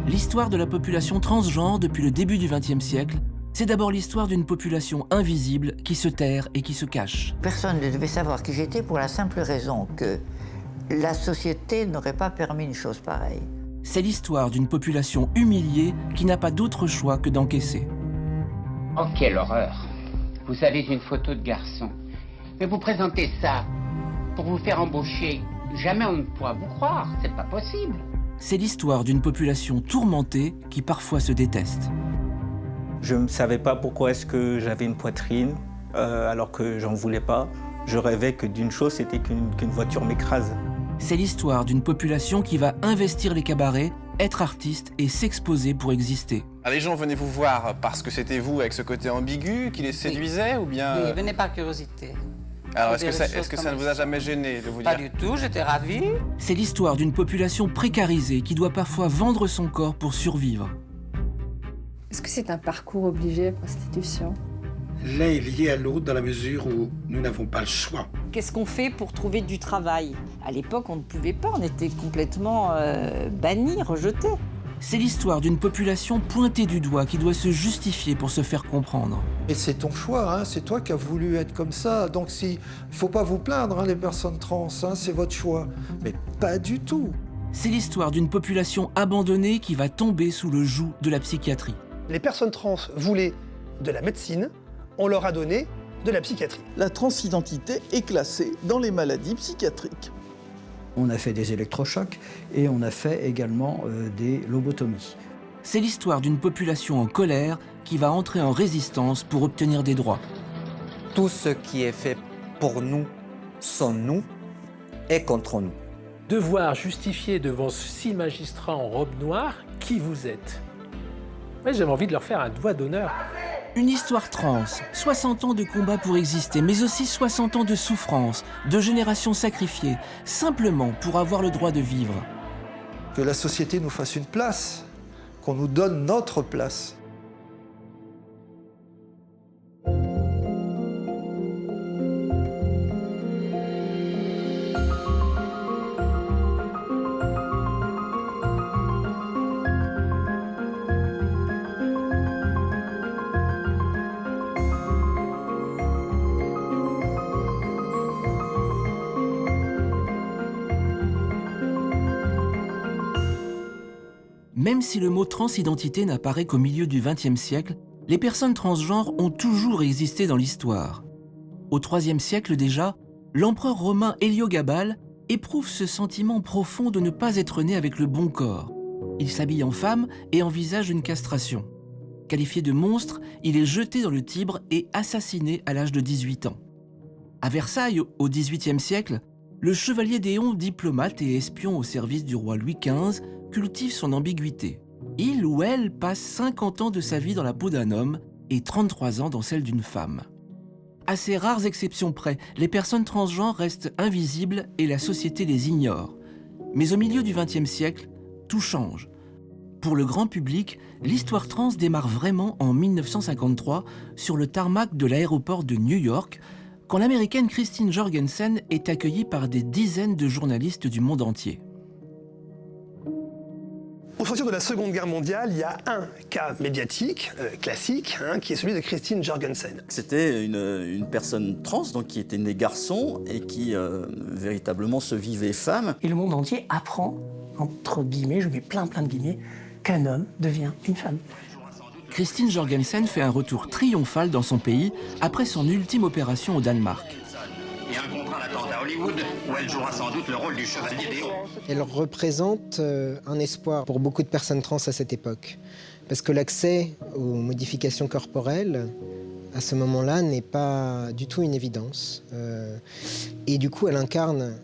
L'histoire de la population transgenre depuis le début du XXe siècle, c'est d'abord l'histoire d'une population invisible qui se terre et qui se cache. Personne ne devait savoir qui j'étais pour la simple raison que la société n'aurait pas permis une chose pareille. C'est l'histoire d'une population humiliée qui n'a pas d'autre choix que d'encaisser. Oh, quelle horreur! Vous avez une photo de garçon. Mais vous présentez ça pour vous faire embaucher. Jamais on ne pourra vous croire, c'est pas possible. C'est l'histoire d'une population tourmentée qui parfois se déteste. Je ne savais pas pourquoi est-ce que j'avais une poitrine, alors que j'en voulais pas. Je rêvais que d'une chose, c'était qu'une voiture m'écrase. C'est l'histoire d'une population qui va investir les cabarets, être artiste et s'exposer pour exister. Les gens venaient vous voir parce que c'était vous avec ce côté ambigu qui les séduisait ou bien... Oui, venez par curiosité. Alors est-ce que ça ne vous a jamais gêné de vous dire... Pas du tout, j'étais ravie. C'est l'histoire d'une population précarisée qui doit parfois vendre son corps pour survivre. Est-ce que c'est un parcours obligé à prostitution ? L'un est lié à l'autre dans la mesure où nous n'avons pas le choix. Qu'est-ce qu'on fait pour trouver du travail ? À l'époque, on ne pouvait pas, on était complètement bannis, rejetés. C'est l'histoire d'une population pointée du doigt qui doit se justifier pour se faire comprendre. Et c'est ton choix, hein, c'est toi qui as voulu être comme ça. Donc il ne faut pas vous plaindre, hein, les personnes trans, hein, c'est votre choix. Mais pas du tout. C'est l'histoire d'une population abandonnée qui va tomber sous le joug de la psychiatrie. Les personnes trans voulaient de la médecine, on leur a donné de la psychiatrie. La transidentité est classée dans les maladies psychiatriques. On a fait des électrochocs et on a fait également des lobotomies. C'est l'histoire d'une population en colère qui va entrer en résistance pour obtenir des droits. Tout ce qui est fait pour nous, sans nous, est contre nous. Devoir justifier devant 6 magistrats en robe noire qui vous êtes. Ouais, j'avais envie de leur faire un doigt d'honneur. Une histoire trans, 60 ans de combat pour exister, mais aussi 60 ans de souffrance, de générations sacrifiées, simplement pour avoir le droit de vivre. Que la société nous fasse une place, qu'on nous donne notre place. Même si le mot transidentité n'apparaît qu'au milieu du XXe siècle, les personnes transgenres ont toujours existé dans l'histoire. Au IIIe siècle déjà, l'empereur romain Héliogabale éprouve ce sentiment profond de ne pas être né avec le bon corps. Il s'habille en femme et envisage une castration. Qualifié de monstre, il est jeté dans le Tibre et assassiné à l'âge de 18 ans. À Versailles, au XVIIIe siècle, le chevalier d'Éon, diplomate et espion au service du roi Louis XV, cultive son ambiguïté. Il ou elle passe 50 ans de sa vie dans la peau d'un homme et 33 ans dans celle d'une femme. À ces rares exceptions près, les personnes transgenres restent invisibles et la société les ignore. Mais au milieu du XXe siècle, tout change. Pour le grand public, l'histoire trans démarre vraiment en 1953 sur le tarmac de l'aéroport de New York, quand l'américaine Christine Jorgensen est accueillie par des dizaines de journalistes du monde entier. Au sortir de la Seconde Guerre mondiale, il y a un cas médiatique, classique, qui est celui de Christine Jorgensen. C'était une personne trans, donc qui était née garçon et qui véritablement se vivait femme. Et le monde entier apprend, entre guillemets, je mets plein de guillemets, qu'un homme devient une femme. Christine Jorgensen fait un retour triomphal dans son pays après son ultime opération au Danemark. Et un contrat d'attente à Hollywood où elle jouera sans doute le rôle du chevalier d'Éon. Elle représente un espoir pour beaucoup de personnes trans à cette époque. Parce que l'accès aux modifications corporelles, à ce moment-là, n'est pas du tout une évidence. Et du coup, elle incarne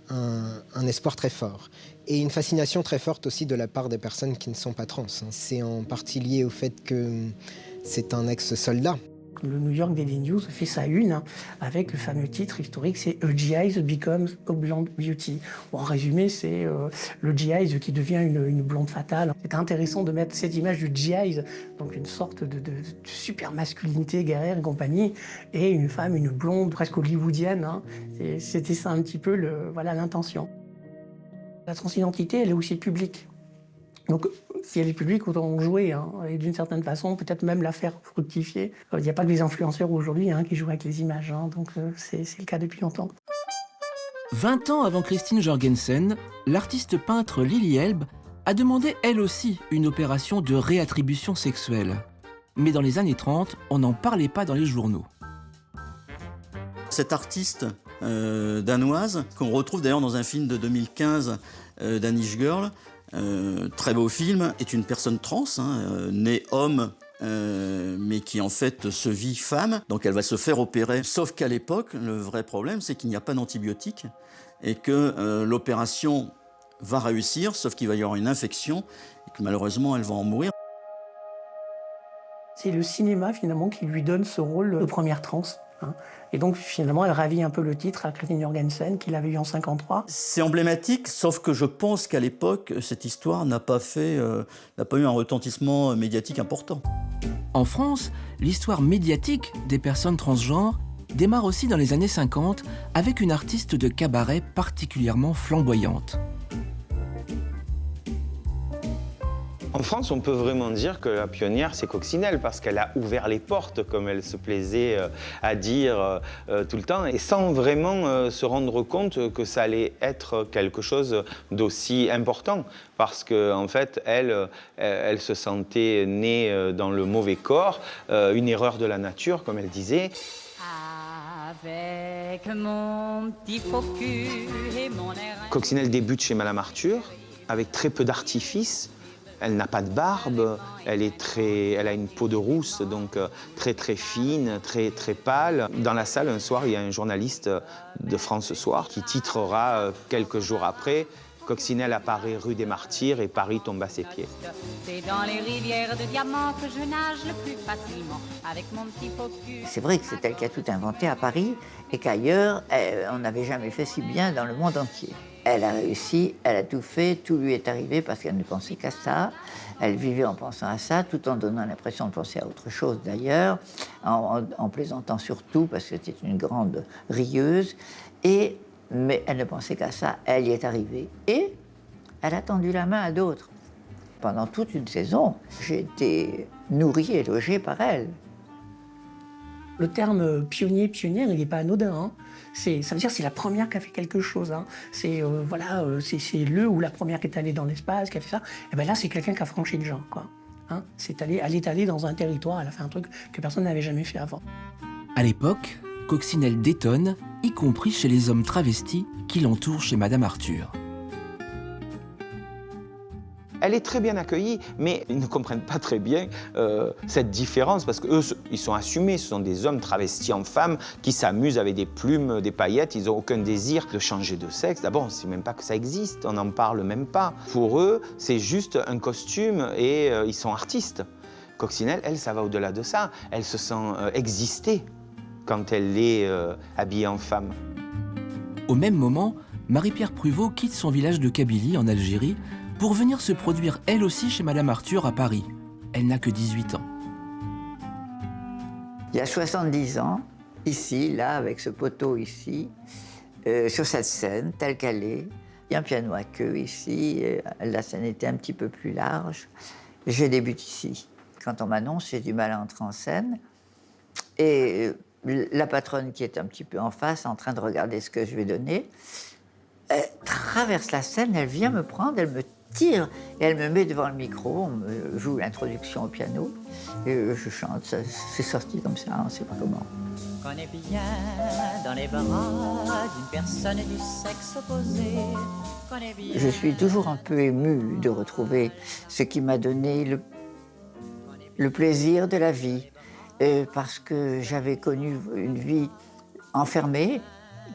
un espoir très fort. Et une fascination très forte aussi de la part des personnes qui ne sont pas trans. C'est en partie lié au fait que c'est un ex-soldat. Le New York Daily News fait sa une avec le fameux titre historique, c'est « A GI becomes a blonde beauty ». Bon, en résumé, c'est le GI qui devient une blonde fatale. C'est intéressant de mettre cette image du GI, donc une sorte de super masculinité guerrière et compagnie, et une femme, une blonde presque hollywoodienne. C'était ça un petit peu l'intention. La transidentité, elle est aussi publique. Donc, il y a les publics autant jouer, hein, et d'une certaine façon, peut-être même la faire fructifier. Il n'y a pas que les influenceurs aujourd'hui qui jouent avec les images, donc c'est le cas depuis longtemps. 20 ans avant Christine Jorgensen, l'artiste peintre Lily Elbe a demandé elle aussi une opération de réattribution sexuelle. Mais dans les années 30, on n'en parlait pas dans les journaux. Cette artiste danoise, qu'on retrouve d'ailleurs dans un film de 2015, Danish Girl, très beau film, est une personne trans, née homme, mais qui en fait se vit femme. Donc elle va se faire opérer. Sauf qu'à l'époque, le vrai problème, c'est qu'il n'y a pas d'antibiotiques et que l'opération va réussir, sauf qu'il va y avoir une infection et que malheureusement, elle va en mourir. C'est le cinéma, finalement, qui lui donne ce rôle de première trans. Et donc, finalement, elle ravit un peu le titre à Christine Jorgensen, qu'il avait eu en 1953. C'est emblématique, sauf que je pense qu'à l'époque, cette histoire n'a pas eu un retentissement médiatique important. En France, l'histoire médiatique des personnes transgenres démarre aussi dans les années 50 avec une artiste de cabaret particulièrement flamboyante. En France, on peut vraiment dire que la pionnière, c'est Coccinelle, parce qu'elle a ouvert les portes, comme elle se plaisait à dire tout le temps, et sans vraiment se rendre compte que ça allait être quelque chose d'aussi important. Parce qu'en fait, elle se sentait née dans le mauvais corps, une erreur de la nature, comme elle disait. Avec mon petit faux cul et mon air... Coccinelle débute chez Madame Arthur, avec très peu d'artifices. Elle n'a pas de barbe, elle a une peau de rousse, donc très très fine, très très pâle. Dans la salle, un soir, il y a un journaliste de France Soir qui titrera quelques jours après « Coccinelle apparaît rue des Martyrs et Paris tombe à ses pieds ». C'est dans les rivières de diamants que je nage le plus facilement avec mon petit faux cul. C'est vrai que c'est elle qui a tout inventé à Paris et qu'ailleurs, on n'avait jamais fait si bien dans le monde entier. Elle a réussi, elle a tout fait, tout lui est arrivé parce qu'elle ne pensait qu'à ça. Elle vivait en pensant à ça, tout en donnant l'impression de penser à autre chose d'ailleurs, en plaisantant surtout parce que c'était une grande rieuse. Mais elle ne pensait qu'à ça, elle y est arrivée. Et elle a tendu la main à d'autres. Pendant toute une saison, j'ai été nourrie et logée par elle. Le terme pionnière, il n'est pas anodin. Ça veut dire que c'est la première qui a fait quelque chose. C'est le ou la première qui est allée dans l'espace, qui a fait ça. Et bien là, c'est quelqu'un qui a franchi le genre, quoi. Elle est allée dans un territoire, elle a fait un truc que personne n'avait jamais fait avant. À l'époque, Coccinelle détonne, y compris chez les hommes travestis qui l'entourent chez Madame Arthur. Elle est très bien accueillie, mais ils ne comprennent pas très bien cette différence, parce qu'eux, ils sont assumés, ce sont des hommes travestis en femmes qui s'amusent avec des plumes, des paillettes, ils n'ont aucun désir de changer de sexe. D'abord, on ne sait même pas que ça existe, on n'en parle même pas. Pour eux, c'est juste un costume et ils sont artistes. Coccinelle, elle, ça va au-delà de ça, elle se sent exister quand elle est habillée en femme. Au même moment, Marie-Pierre Pruvot quitte son village de Kabylie, en Algérie, pour venir se produire elle aussi chez Madame Arthur à Paris. Elle n'a que 18 ans. Il y a 70 ans, ici, là, avec ce poteau ici, sur cette scène, telle qu'elle est, il y a un piano à queue ici, la scène était un petit peu plus large. Je débute ici. Quand on m'annonce, j'ai du mal à entrer en scène. Et la patronne qui est un petit peu en face, en train de regarder ce que je vais donner, elle traverse la scène, elle vient me prendre, elle me tire et elle me met devant le micro, on me joue l'introduction au piano et je chante, c'est sorti comme ça, on ne sait pas comment. Connais bien dans les bras d'une personne du sexe opposé. Je suis toujours un peu émue de retrouver ce qui m'a donné le plaisir de la vie, parce que j'avais connu une vie enfermée.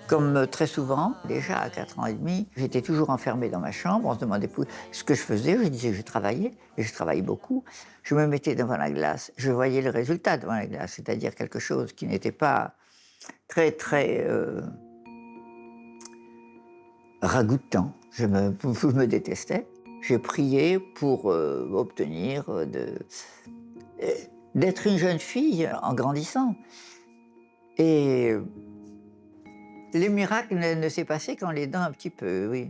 Comme très souvent, déjà à 4 ans et demi, j'étais toujours enfermée dans ma chambre, on se demandait ce que je faisais, je disais que je travaillais, et je travaillais beaucoup. Je me mettais devant la glace, je voyais le résultat devant la glace, c'est-à-dire quelque chose qui n'était pas très ragoûtant. Je me détestais. J'ai prié pour obtenir d'être une jeune fille en grandissant. Et les miracles ne s'est passé qu'en l'aidant un petit peu, oui.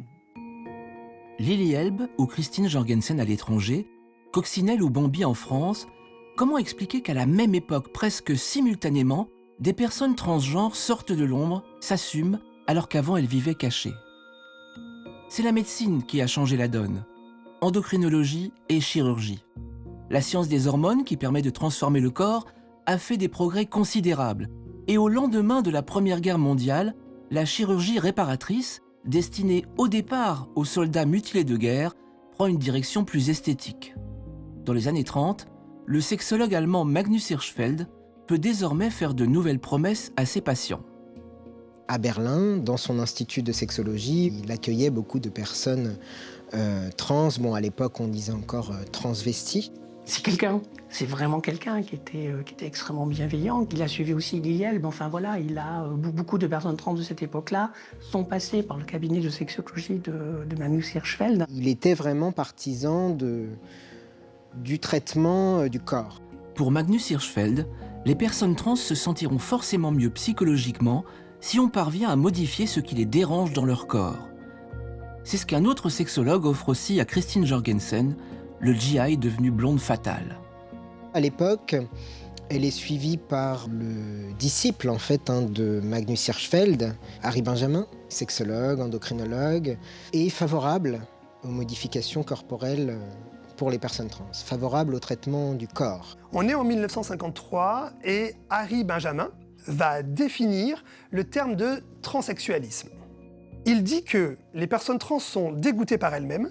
Lily Elbe ou Christine Jorgensen à l'étranger, Coccinelle ou Bambi en France, comment expliquer qu'à la même époque, presque simultanément, des personnes transgenres sortent de l'ombre, s'assument, alors qu'avant elles vivaient cachées? C'est la médecine qui a changé la donne. Endocrinologie et chirurgie. La science des hormones, qui permet de transformer le corps, a fait des progrès considérables. Et au lendemain de la Première Guerre mondiale, la chirurgie réparatrice, destinée au départ aux soldats mutilés de guerre, prend une direction plus esthétique. Dans les années 30, le sexologue allemand Magnus Hirschfeld peut désormais faire de nouvelles promesses à ses patients. À Berlin, dans son institut de sexologie, il accueillait beaucoup de personnes trans. Bon, à l'époque, on disait encore transvestis. C'est quelqu'un, c'est vraiment quelqu'un qui était extrêmement bienveillant. Il a suivi aussi Lily Elbe. Enfin voilà, il a beaucoup de personnes trans de cette époque-là sont passées par le cabinet de sexologie de Magnus Hirschfeld. Il était vraiment partisan du traitement du corps. Pour Magnus Hirschfeld, les personnes trans se sentiront forcément mieux psychologiquement si on parvient à modifier ce qui les dérange dans leur corps. C'est ce qu'un autre sexologue offre aussi à Christine Jorgensen, le GI devenu blonde fatale. À l'époque, elle est suivie par le disciple en fait de Magnus Hirschfeld, Harry Benjamin, sexologue, endocrinologue, et favorable aux modifications corporelles pour les personnes trans, favorable au traitement du corps. On est en 1953 et Harry Benjamin va définir le terme de transsexualisme. Il dit que les personnes trans sont dégoûtées par elles-mêmes.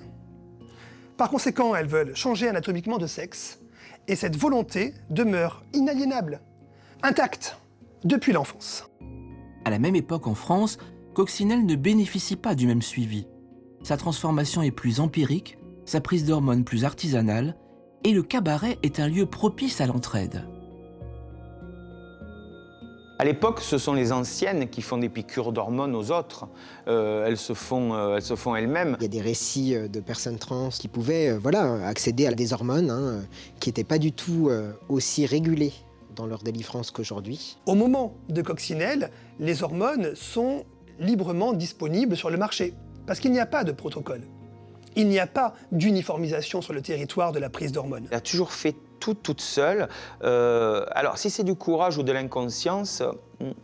Par conséquent, elles veulent changer anatomiquement de sexe, et cette volonté demeure inaliénable, intacte, depuis l'enfance. À la même époque en France, Coccinelle ne bénéficie pas du même suivi. Sa transformation est plus empirique, sa prise d'hormones plus artisanale, et le cabaret est un lieu propice à l'entraide. À l'époque, ce sont les anciennes qui font des piqûres d'hormones aux autres. Elles se font elles-mêmes. Il y a des récits de personnes trans qui pouvaient accéder à des hormones qui n'étaient pas du tout aussi régulées dans leur délivrance qu'aujourd'hui. Au moment de Coccinelle, les hormones sont librement disponibles sur le marché, parce qu'il n'y a pas de protocole. Il n'y a pas d'uniformisation sur le territoire de la prise d'hormones. Elle a toujours fait tout toute seule. Alors, si c'est du courage ou de l'inconscience,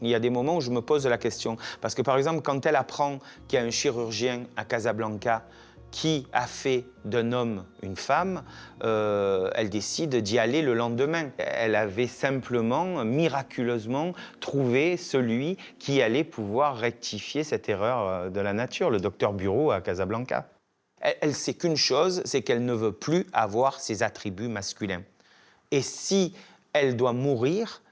il y a des moments où je me pose la question. Parce que, par exemple, quand elle apprend qu'il y a un chirurgien à Casablanca qui a fait d'un homme une femme, elle décide d'y aller le lendemain. Elle avait simplement, miraculeusement, trouvé celui qui allait pouvoir rectifier cette erreur de la nature, le docteur Bureau à Casablanca. Elle sait qu'une chose, c'est qu'elle ne veut plus avoir ses attributs masculins. Et si elle doit mourir,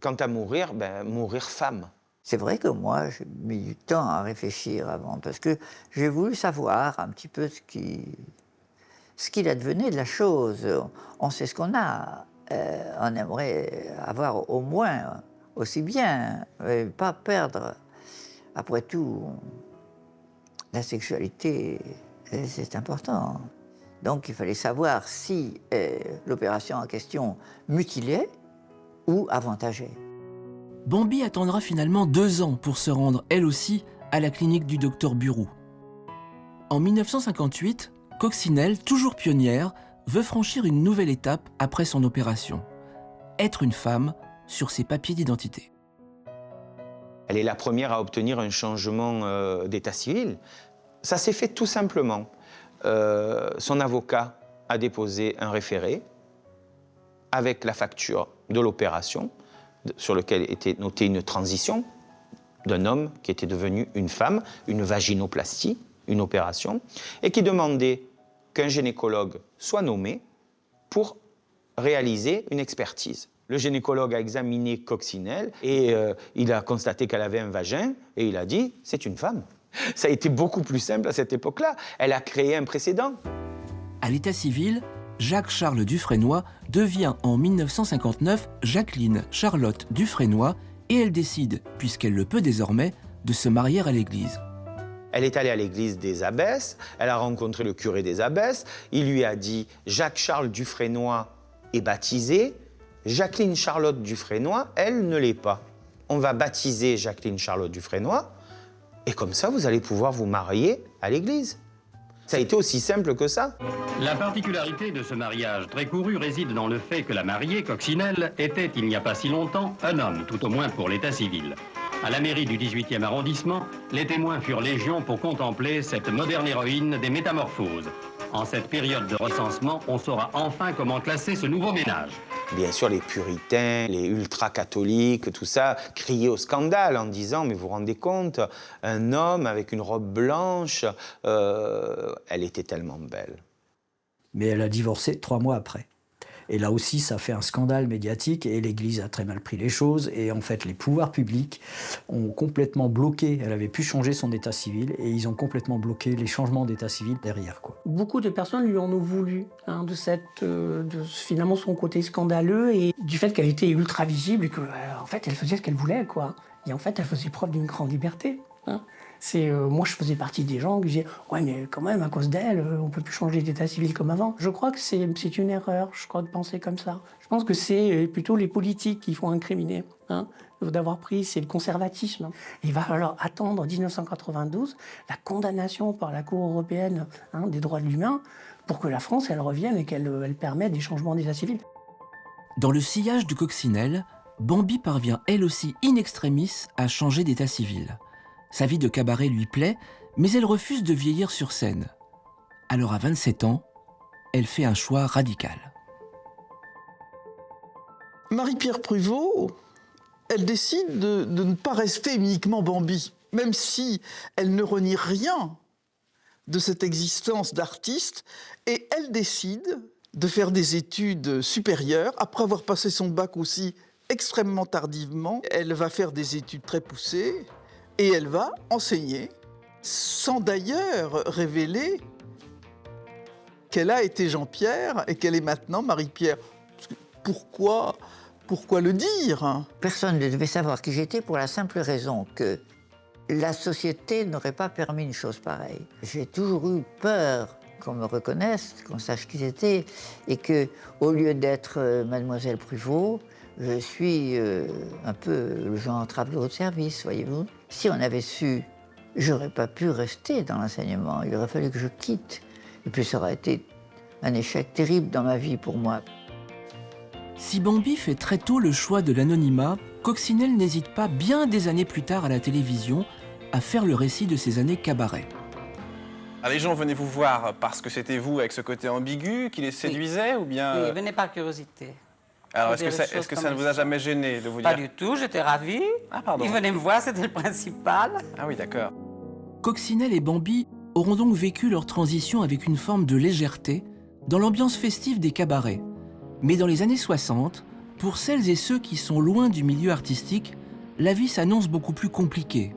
quant à mourir, mourir femme. C'est vrai que moi, j'ai mis du temps à réfléchir avant, parce que j'ai voulu savoir un petit peu ce qu'il advenait de la chose. On sait ce qu'on a. On aimerait avoir au moins aussi bien, pas perdre. Après tout, la sexualité, c'est important. Donc il fallait savoir si l'opération en question mutilait ou avantageait. Bambi attendra finalement 2 ans pour se rendre, elle aussi, à la clinique du docteur Bureau. En 1958, Coccinelle, toujours pionnière, veut franchir une nouvelle étape après son opération. Être une femme sur ses papiers d'identité. Elle est la première à obtenir un changement d'état civil. Ça s'est fait tout simplement. Son avocat a déposé un référé avec la facture de l'opération sur lequel était notée une transition d'un homme qui était devenu une femme, une vaginoplastie, une opération, et qui demandait qu'un gynécologue soit nommé pour réaliser une expertise. Le gynécologue a examiné Coccinelle et il a constaté qu'elle avait un vagin et il a dit « c'est une femme ». Ça a été beaucoup plus simple à cette époque-là. Elle a créé un précédent. À l'état civil, Jacques-Charles Dufresnoy devient en 1959 Jacqueline Charlotte Dufresnoy et elle décide, puisqu'elle le peut désormais, de se marier à l'église. Elle est allée à l'église des Abbesses, elle a rencontré le curé des Abbesses, il lui a dit « Jacques-Charles Dufresnoy est baptisé, Jacqueline Charlotte Dufresnoy, elle ne l'est pas. On va baptiser Jacqueline Charlotte Dufresnoy et comme ça, vous allez pouvoir vous marier à l'église. » Ça a été aussi simple que ça. La particularité de ce mariage très couru réside dans le fait que la mariée, Coccinelle, était, il n'y a pas si longtemps, un homme, tout au moins pour l'état civil. À la mairie du 18e arrondissement, les témoins furent légion pour contempler cette moderne héroïne des métamorphoses. En cette période de recensement, on saura enfin comment classer ce nouveau ménage. Bien sûr, les puritains, les ultra-catholiques, tout ça, criaient au scandale en disant « Mais vous vous rendez compte, un homme avec une robe blanche, elle était tellement belle. » Mais elle a divorcé 3 mois après. Et là aussi, ça fait un scandale médiatique et l'Église a très mal pris les choses. Et en fait, les pouvoirs publics ont complètement bloqué. Elle avait pu changer son état civil et ils ont complètement bloqué les changements d'état civil derrière, quoi. Beaucoup de personnes lui en ont voulu, de finalement son côté scandaleux et du fait qu'elle était ultra visible et que, en fait, elle faisait ce qu'elle voulait, quoi. Et en fait, elle faisait preuve d'une grande liberté. Moi, je faisais partie des gens qui disaient « Ouais, mais quand même, à cause d'elle, on ne peut plus changer d'état civil comme avant. » Je crois que c'est une erreur, je crois, de penser comme ça. Je pense que c'est plutôt les politiques qui font incriminer, d'avoir pris, c'est le conservatisme. Il va falloir attendre 1992, la condamnation par la Cour européenne des droits de l'humain, pour que la France, elle revienne et qu'elle permette des changements d'état civil. Dans le sillage de Coccinelle, Bambi parvient elle aussi in extremis à changer d'état civil. Sa vie de cabaret lui plaît, mais elle refuse de vieillir sur scène. Alors à 27 ans, elle fait un choix radical. Marie-Pierre Pruvot, elle décide de ne pas rester uniquement Bambi, même si elle ne renie rien de cette existence d'artiste, et elle décide de faire des études supérieures, après avoir passé son bac aussi extrêmement tardivement. Elle va faire des études très poussées, et elle va enseigner, sans d'ailleurs révéler qu'elle a été Jean-Pierre et qu'elle est maintenant Marie-Pierre. Pourquoi le dire? Personne ne devait savoir qui j'étais pour la simple raison que la société n'aurait pas permis une chose pareille. J'ai toujours eu peur qu'on me reconnaisse, qu'on sache qui j'étais, et que, au lieu d'être Mademoiselle Pruvot, je suis un peu le genre tableau de service, voyez-vous. Si on avait su, j'aurais pas pu rester dans l'enseignement. Il aurait fallu que je quitte. Et puis ça aurait été un échec terrible dans ma vie pour moi. Si Bambi fait très tôt le choix de l'anonymat, Coccinelle n'hésite pas bien des années plus tard à la télévision à faire le récit de ses années cabaret. Les gens venaient vous voir parce que c'était vous avec ce côté ambigu qui les séduisait ou bien... Oui, venez par curiosité. Alors, est-ce que ça ne vous a jamais gêné de vous dire... Pas du tout, j'étais ravie. Ah, pardon. Ils venaient me voir, c'était le principal. Ah oui, d'accord. Coccinelle et Bambi auront donc vécu leur transition avec une forme de légèreté dans l'ambiance festive des cabarets. Mais dans les années 60, pour celles et ceux qui sont loin du milieu artistique, la vie s'annonce beaucoup plus compliquée.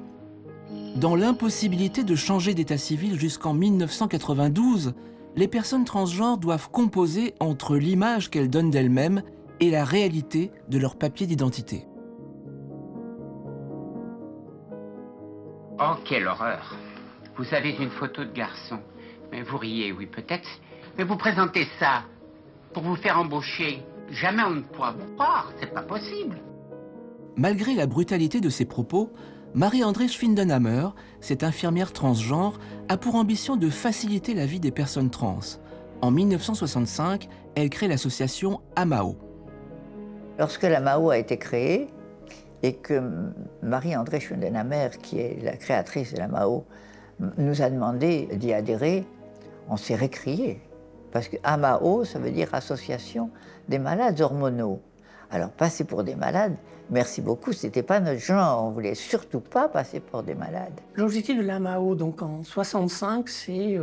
Dans l'impossibilité de changer d'état civil jusqu'en 1992, les personnes transgenres doivent composer entre l'image qu'elles donnent d'elles-mêmes et la réalité de leur papier d'identité. Oh, quelle horreur! Vous avez une photo de garçon. Mais vous riez, oui, peut-être. Mais vous présentez ça pour vous faire embaucher. Jamais on ne pourra vous croire, c'est pas possible. Malgré la brutalité de ses propos, Marie-Andrée Schwindenhammer, cette infirmière transgenre, a pour ambition de faciliter la vie des personnes trans. En 1965, elle crée l'association AMAO. Lorsque la MAO a été créée et que Marie-Andrée Schwindenhammer, qui est la créatrice de la MAO, nous a demandé d'y adhérer, on s'est récrié. Parce que AMAO, ça veut dire Association des malades hormonaux. Alors, passer pour des malades, merci beaucoup, c'était pas notre genre. On voulait surtout pas passer pour des malades. L'objectif de l'AMAO, donc en 65, c'est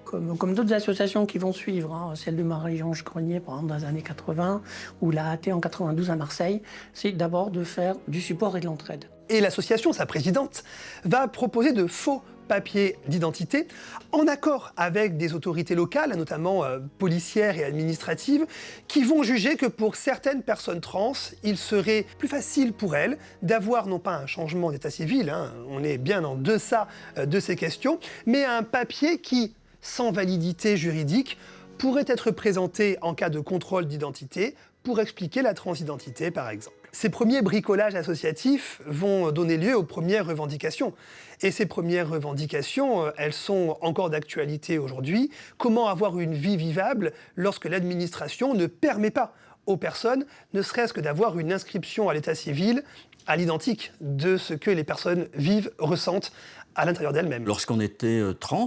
comme d'autres associations qui vont suivre, celle de Marie-Ange Grenier, par exemple, dans les années 80, ou la AT en 92 à Marseille, c'est d'abord de faire du support et de l'entraide. Et l'association, sa présidente, va proposer de faux papiers d'identité en accord avec des autorités locales, notamment policières et administratives, qui vont juger que pour certaines personnes trans, il serait plus facile pour elles d'avoir non pas un changement d'état civil, on est bien en deçà de ces questions, mais un papier qui, sans validité juridique, pourrait être présenté en cas de contrôle d'identité pour expliquer la transidentité, par exemple. Ces premiers bricolages associatifs vont donner lieu aux premières revendications. Et ces premières revendications, elles sont encore d'actualité aujourd'hui. Comment avoir une vie vivable lorsque l'administration ne permet pas aux personnes, ne serait-ce que d'avoir une inscription à l'état civil à l'identique de ce que les personnes vivent, ressentent à l'intérieur d'elles-mêmes. Lorsqu'on était trans,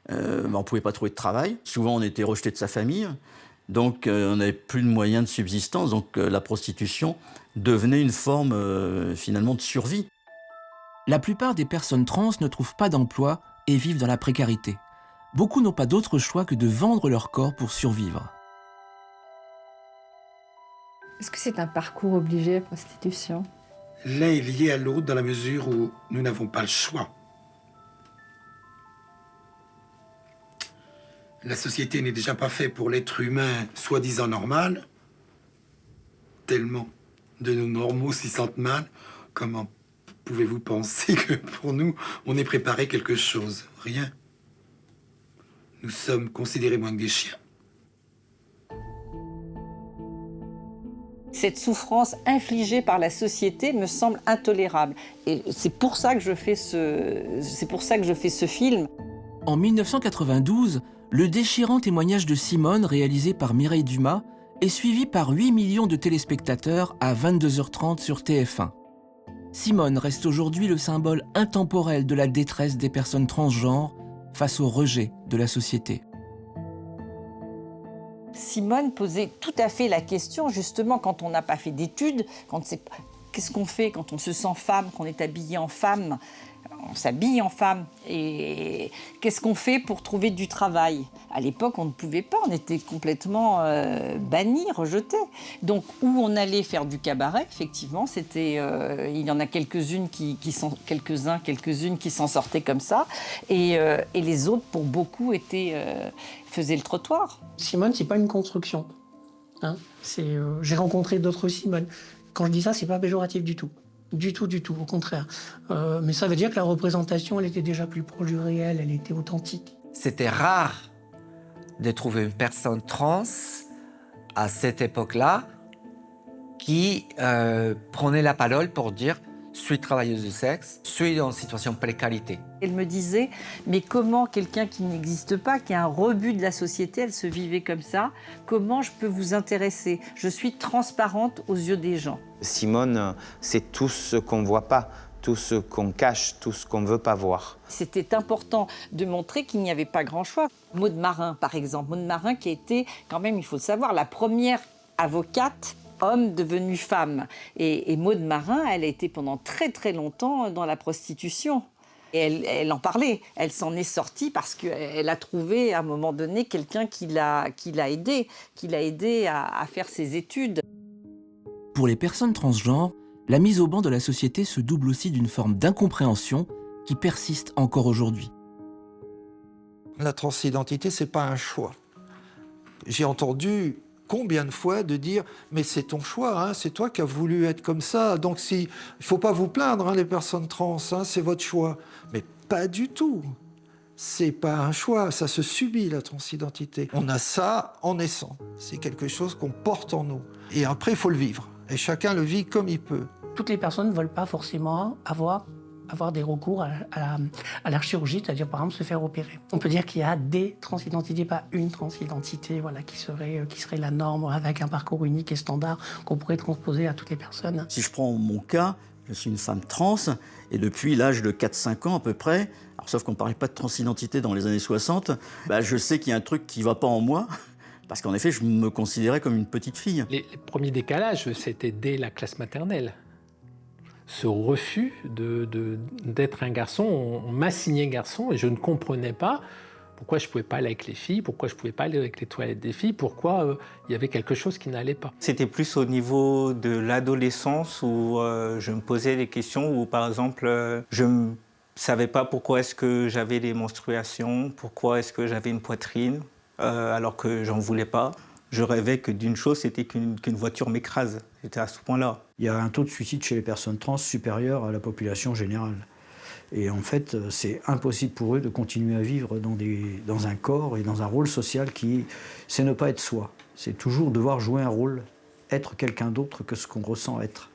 on ne pouvait pas trouver de travail. Souvent, on était rejeté de sa famille. Donc, on n'avait plus de moyens de subsistance. Donc, la prostitution devenait une forme, finalement, de survie. La plupart des personnes trans ne trouvent pas d'emploi et vivent dans la précarité. Beaucoup n'ont pas d'autre choix que de vendre leur corps pour survivre. Est-ce que c'est un parcours obligé, la prostitution? L'un est lié à l'autre dans la mesure où nous n'avons pas le choix. La société n'est déjà pas faite pour l'être humain soi-disant normal. Tellement de nos normaux s'y sentent mal. Comment pouvez-vous penser que pour nous, on ait préparé quelque chose? Rien. Nous sommes considérés moins que des chiens. Cette souffrance infligée par la société me semble intolérable. Et c'est pour ça que je fais ce film. En 1992, le déchirant témoignage de Simone, réalisé par Mireille Dumas, est suivi par 8 millions de téléspectateurs à 22h30 sur TF1. Simone reste aujourd'hui le symbole intemporel de la détresse des personnes transgenres face au rejet de la société. Simone posait tout à fait la question, justement, quand on n'a pas fait d'études, qu'est-ce qu'on fait quand on se sent femme, qu'on est habillé en femme? On s'habille en femme. Et qu'est-ce qu'on fait pour trouver du travail? À l'époque, on ne pouvait pas, on était complètement bannis, rejetés. Donc, où on allait faire du cabaret, effectivement, il y en a quelques-unes qui s'en sortaient comme ça. Et les autres, pour beaucoup, faisaient le trottoir. Simone, c'est pas une construction. Hein, j'ai rencontré d'autres Simone. Quand je dis ça, c'est pas péjoratif du tout. Du tout, au contraire. Mais ça veut dire que la représentation, elle était déjà plus proche du réel, elle était authentique. C'était rare de trouver une personne trans à cette époque-là qui prenait la parole pour dire « je suis travailleuse de sexe, je suis en situation de précarité ». Elle me disait, mais comment quelqu'un qui n'existe pas, qui a un rebut de la société, elle se vivait comme ça, comment je peux vous intéresser? Je suis transparente aux yeux des gens. Simone, c'est tout ce qu'on ne voit pas, tout ce qu'on cache, tout ce qu'on ne veut pas voir. C'était important de montrer qu'il n'y avait pas grand choix. Maude Marin, par exemple. Maude Marin qui a été, quand même, il faut le savoir, la première avocate homme devenue femme. Et Maude Marin, elle a été pendant très très longtemps dans la prostitution. Et elle en parlait. Elle s'en est sortie parce qu'elle a trouvé à un moment donné quelqu'un qui l'a aidé à faire ses études. Pour les personnes transgenres, la mise au banc de la société se double aussi d'une forme d'incompréhension qui persiste encore aujourd'hui. La transidentité, c'est pas un choix. J'ai entendu combien de fois de dire « mais c'est ton choix, hein, c'est toi qui as voulu être comme ça, donc il ne faut pas vous plaindre, hein, les personnes trans, hein, c'est votre choix ». Mais pas du tout. C'est pas un choix, ça se subit, la transidentité. On a ça en naissant. C'est quelque chose qu'on porte en nous. Et après, il faut le vivre. Et chacun le vit comme il peut. Toutes les personnes ne veulent pas forcément avoir des recours à la chirurgie, c'est-à-dire par exemple se faire opérer. On peut dire qu'il y a des transidentités, pas une transidentité, voilà, qui serait la norme avec un parcours unique et standard qu'on pourrait transposer à toutes les personnes. Si je prends mon cas, je suis une femme trans, et depuis l'âge de 4-5 ans à peu près, alors sauf qu'on ne parlait pas de transidentité dans les années 60, je sais qu'il y a un truc qui ne va pas en moi, parce qu'en effet, je me considérais comme une petite fille. Les premiers décalages, c'était dès la classe maternelle. Ce refus d'être un garçon, on m'a signé garçon et je ne comprenais pas pourquoi je ne pouvais pas aller avec les filles, pourquoi je ne pouvais pas aller avec les toilettes des filles, pourquoi il y avait quelque chose qui n'allait pas. C'était plus au niveau de l'adolescence où je me posais des questions où, par exemple, je ne savais pas pourquoi est-ce que j'avais des menstruations, pourquoi est-ce que j'avais une poitrine, alors que j'en voulais pas. Je rêvais que d'une chose, c'était qu'une voiture m'écrase. C'était à ce point-là. Il y a un taux de suicide chez les personnes trans supérieur à la population générale. Et en fait, c'est impossible pour eux de continuer à vivre dans un corps et dans un rôle social c'est ne pas être soi. C'est toujours devoir jouer un rôle, être quelqu'un d'autre que ce qu'on ressent être.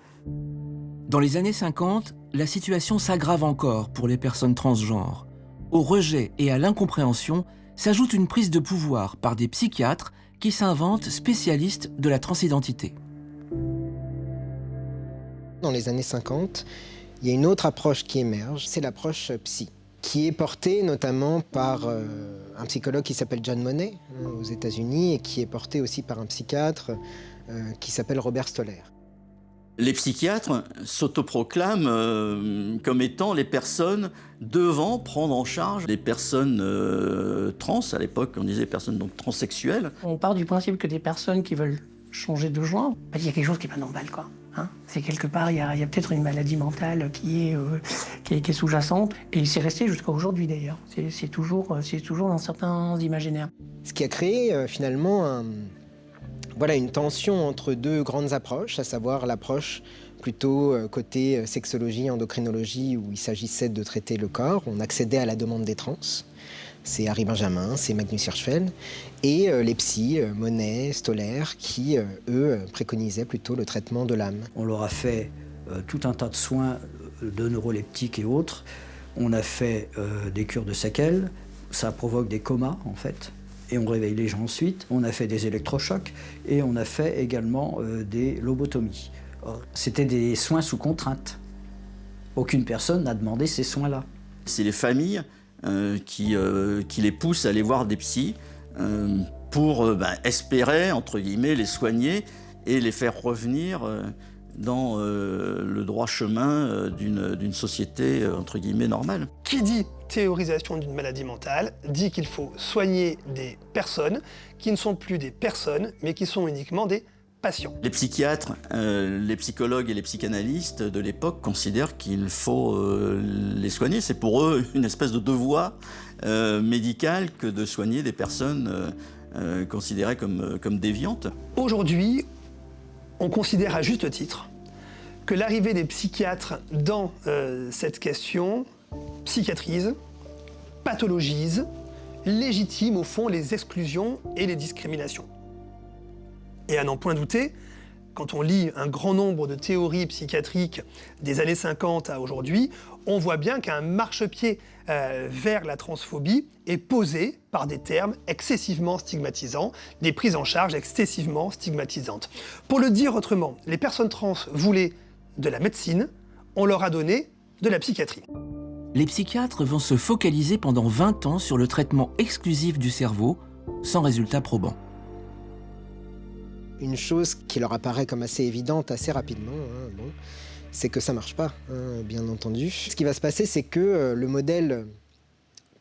Dans les années 50, la situation s'aggrave encore pour les personnes transgenres. Au rejet et à l'incompréhension s'ajoute une prise de pouvoir par des psychiatres qui s'inventent spécialistes de la transidentité. Dans les années 50, il y a une autre approche qui émerge, c'est l'approche psy, qui est portée notamment par un psychologue qui s'appelle John Monnet aux États-Unis et qui est portée aussi par un psychiatre qui s'appelle Robert Stoller. Les psychiatres s'autoproclament comme étant les personnes devant prendre en charge les personnes trans. À l'époque, on disait personnes donc transsexuelles. On part du principe que des personnes qui veulent changer de genre, il y a quelque chose qui n'est pas normal, quoi. Hein, c'est quelque part, il y a peut-être une maladie mentale qui est sous-jacente, et c'est resté jusqu'à aujourd'hui d'ailleurs. C'est toujours dans certains imaginaires. Ce qui a créé finalement une tension entre deux grandes approches, à savoir l'approche plutôt côté sexologie, endocrinologie, où il s'agissait de traiter le corps, on accédait à la demande des trans. C'est Harry Benjamin, c'est Magnus Hirschfeld, et les psys, Monnet, Stoller, qui, eux, préconisaient plutôt le traitement de l'âme. On leur a fait tout un tas de soins de neuroleptiques et autres. On a fait des cures de séquelles, ça provoque des comas en fait, et on réveille les gens ensuite. On a fait des électrochocs et on a fait également des lobotomies. C'était des soins sous contrainte. Aucune personne n'a demandé ces soins-là. C'est les familles qui les poussent à aller voir des psys pour espérer, entre guillemets, les soigner et les faire revenir dans le droit chemin d'une société, entre guillemets, normale. Qui dit théorisation d'une maladie mentale dit qu'il faut soigner des personnes qui ne sont plus des personnes, mais qui sont uniquement des patients. Les psychiatres, les psychologues et les psychanalystes de l'époque considèrent qu'il faut les soigner. C'est pour eux une espèce de devoir médical que de soigner des personnes considérées comme déviantes. Aujourd'hui, on considère à juste titre que l'arrivée des psychiatres dans cette question psychiatrise, pathologise, légitime au fond les exclusions et les discriminations. Et à n'en point douter, quand on lit un grand nombre de théories psychiatriques des années 50 à aujourd'hui, on voit bien qu'un marchepied vers la transphobie est posé par des termes excessivement stigmatisants, des prises en charge excessivement stigmatisantes. Pour le dire autrement, les personnes trans voulaient de la médecine, on leur a donné de la psychiatrie. Les psychiatres vont se focaliser pendant 20 ans sur le traitement exclusif du cerveau, sans résultat probant. Une chose qui leur apparaît comme assez évidente assez rapidement, c'est que ça ne marche pas, bien entendu. Ce qui va se passer, c'est que le modèle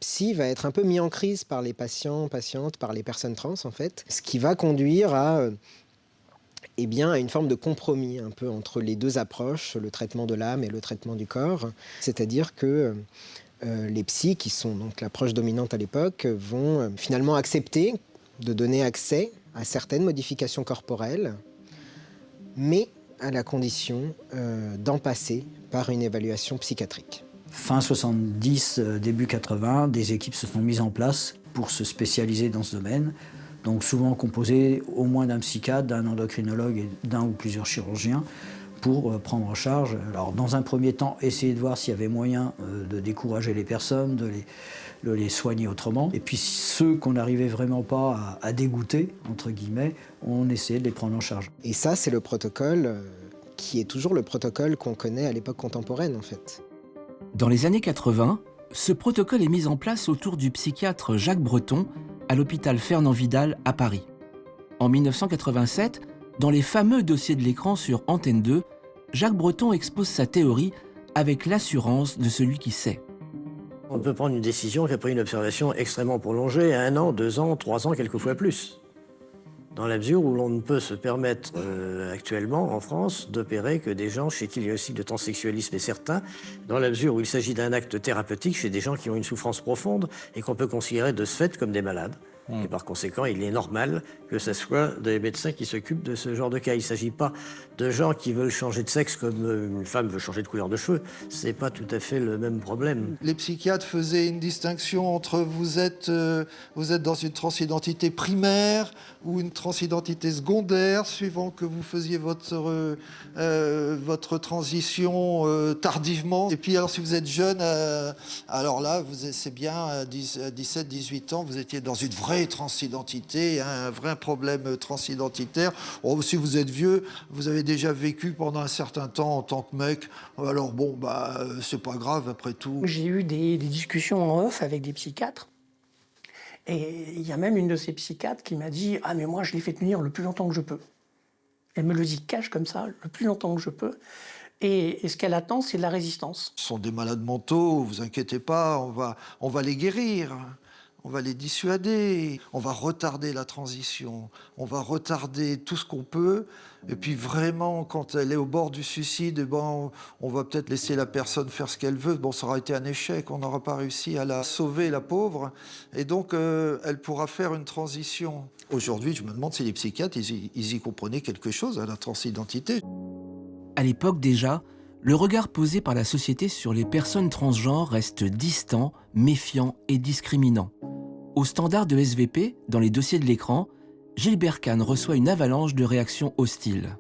psy va être un peu mis en crise par les patients, patientes, par les personnes trans, en fait, ce qui va conduire à une forme de compromis un peu entre les deux approches, le traitement de l'âme et le traitement du corps. C'est-à-dire que les psys, qui sont donc l'approche dominante à l'époque, vont finalement accepter de donner accès à certaines modifications corporelles, mais à la condition d'en passer par une évaluation psychiatrique. Fin 70, début 80, des équipes se sont mises en place pour se spécialiser dans ce domaine, donc souvent composées au moins d'un psychiatre, d'un endocrinologue et d'un ou plusieurs chirurgiens pour prendre en charge. Alors, dans un premier temps, essayer de voir s'il y avait moyen de décourager les personnes, de les soigner autrement. Et puis ceux qu'on n'arrivait vraiment pas à dégoûter, entre guillemets, on essayait de les prendre en charge. Et ça, c'est le protocole qui est toujours le protocole qu'on connaît à l'époque contemporaine, en fait. Dans les années 80, ce protocole est mis en place autour du psychiatre Jacques Breton à l'hôpital Fernand Vidal à Paris. En 1987, dans les fameux dossiers de l'écran sur Antenne 2, Jacques Breton expose sa théorie avec l'assurance de celui qui sait. On peut prendre une décision qui a pris une observation extrêmement prolongée, 1 an, 2 ans, 3 ans, quelquefois plus. Dans la mesure où l'on ne peut se permettre actuellement en France d'opérer que des gens chez qui il y a aussi le transsexualisme est certain, dans la mesure où il s'agit d'un acte thérapeutique chez des gens qui ont une souffrance profonde et qu'on peut considérer de ce fait comme des malades. Et par conséquent, il est normal que ce soit des médecins qui s'occupent de ce genre de cas. Il ne s'agit pas de gens qui veulent changer de sexe comme une femme veut changer de couleur de cheveux. Ce n'est pas tout à fait le même problème. Les psychiatres faisaient une distinction entre vous êtes dans une transidentité primaire ou une transidentité secondaire, suivant que vous faisiez votre transition tardivement. Et puis alors si vous êtes jeune, alors là, c'est bien, à 17, 18 ans, vous étiez dans une vraie transidentité, un vrai problème transidentitaire. Oh, si vous êtes vieux, vous avez déjà vécu pendant un certain temps en tant que mec, alors bon, c'est pas grave après tout. J'ai eu des discussions en off avec des psychiatres. Et il y a même une de ces psychiatres qui m'a dit « Ah, mais moi, je l'ai fait tenir le plus longtemps que je peux. » Elle me le dit cash comme ça, le plus longtemps que je peux. Et ce qu'elle attend, c'est de la résistance. Ce sont des malades mentaux, vous inquiétez pas, on va les guérir. On va les dissuader, on va retarder la transition, on va retarder tout ce qu'on peut. Et puis vraiment, quand elle est au bord du suicide, on va peut-être laisser la personne faire ce qu'elle veut. Bon, ça aura été un échec, on n'aura pas réussi à la sauver, la pauvre. Et donc, elle pourra faire une transition. Aujourd'hui, je me demande si les psychiatres, ils y comprenaient quelque chose à la transidentité. À l'époque déjà, le regard posé par la société sur les personnes transgenres reste distant, méfiant et discriminant. Au standard de SVP, dans les dossiers de l'écran, Gilbert Kahn reçoit une avalanche de réactions hostiles.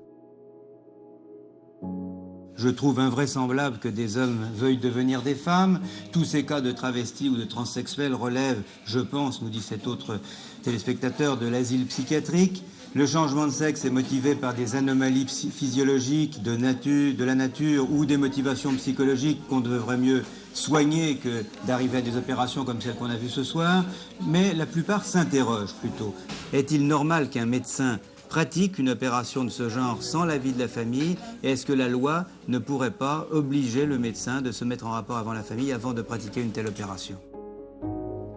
Je trouve invraisemblable que des hommes veuillent devenir des femmes. Tous ces cas de travestis ou de transsexuels relèvent, je pense, nous dit cet autre téléspectateur, de l'asile psychiatrique. Le changement de sexe est motivé par des anomalies physiologiques de la nature ou des motivations psychologiques qu'on devrait mieux soigner que d'arriver à des opérations comme celle qu'on a vue ce soir. Mais la plupart s'interrogent plutôt. Est-il normal qu'un médecin pratique une opération de ce genre sans l'avis de la famille? Et est-ce que la loi ne pourrait pas obliger le médecin de se mettre en rapport avant la famille avant de pratiquer une telle opération?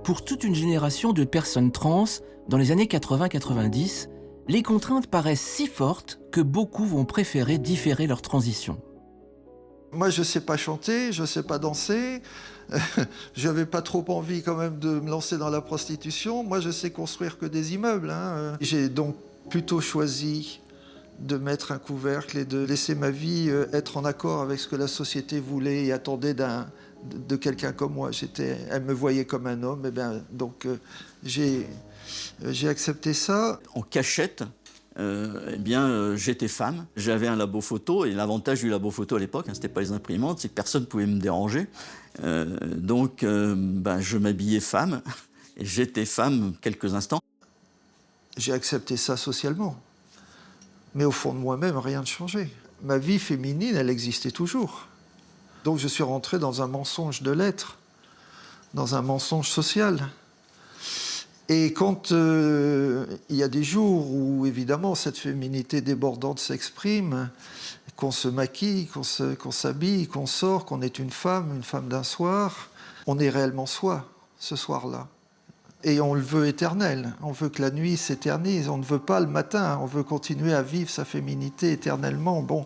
Pour toute une génération de personnes trans, dans les années 80-90, les contraintes paraissent si fortes que beaucoup vont préférer différer leur transition. Moi, je ne sais pas chanter, je ne sais pas danser. Je n'avais pas trop envie quand même de me lancer dans la prostitution. Moi, je sais construire que des immeubles. J'ai donc plutôt choisi de mettre un couvercle et de laisser ma vie être en accord avec ce que la société voulait et attendait de quelqu'un comme moi. Elle me voyait comme un homme, donc j'ai accepté ça. En cachette, j'étais femme. J'avais un labo photo, et l'avantage du labo photo à l'époque, c'était pas les imprimantes, c'est que personne ne pouvait me déranger. Je m'habillais femme, et j'étais femme quelques instants. J'ai accepté ça socialement. Mais au fond de moi-même, rien ne changeait. Ma vie féminine, elle existait toujours. Donc je suis rentré dans un mensonge de l'être, dans un mensonge social. Et quand il y a des jours où, évidemment, cette féminité débordante s'exprime, qu'on se maquille, qu'on s'habille, qu'on sort, qu'on est une femme d'un soir, on est réellement soi, ce soir-là. Et on le veut éternel. On veut que la nuit s'éternise. On ne veut pas le matin. On veut continuer à vivre sa féminité éternellement. Bon,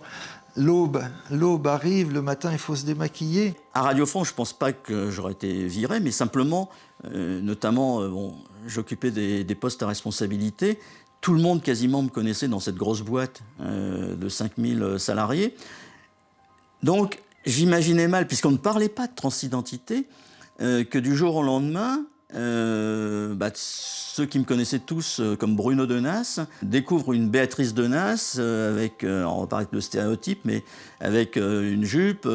l'aube arrive, le matin, il faut se démaquiller. À Radio France, je ne pense pas que j'aurais été viré, mais simplement, j'occupais des postes à responsabilité. Tout le monde quasiment me connaissait dans cette grosse boîte de 5000 salariés. Donc, j'imaginais mal, puisqu'on ne parlait pas de transidentité, que du jour au lendemain, ceux qui me connaissaient tous comme Bruno Denas découvrent une Béatrice Denas avec, on va parler de stéréotypes, mais avec une jupe,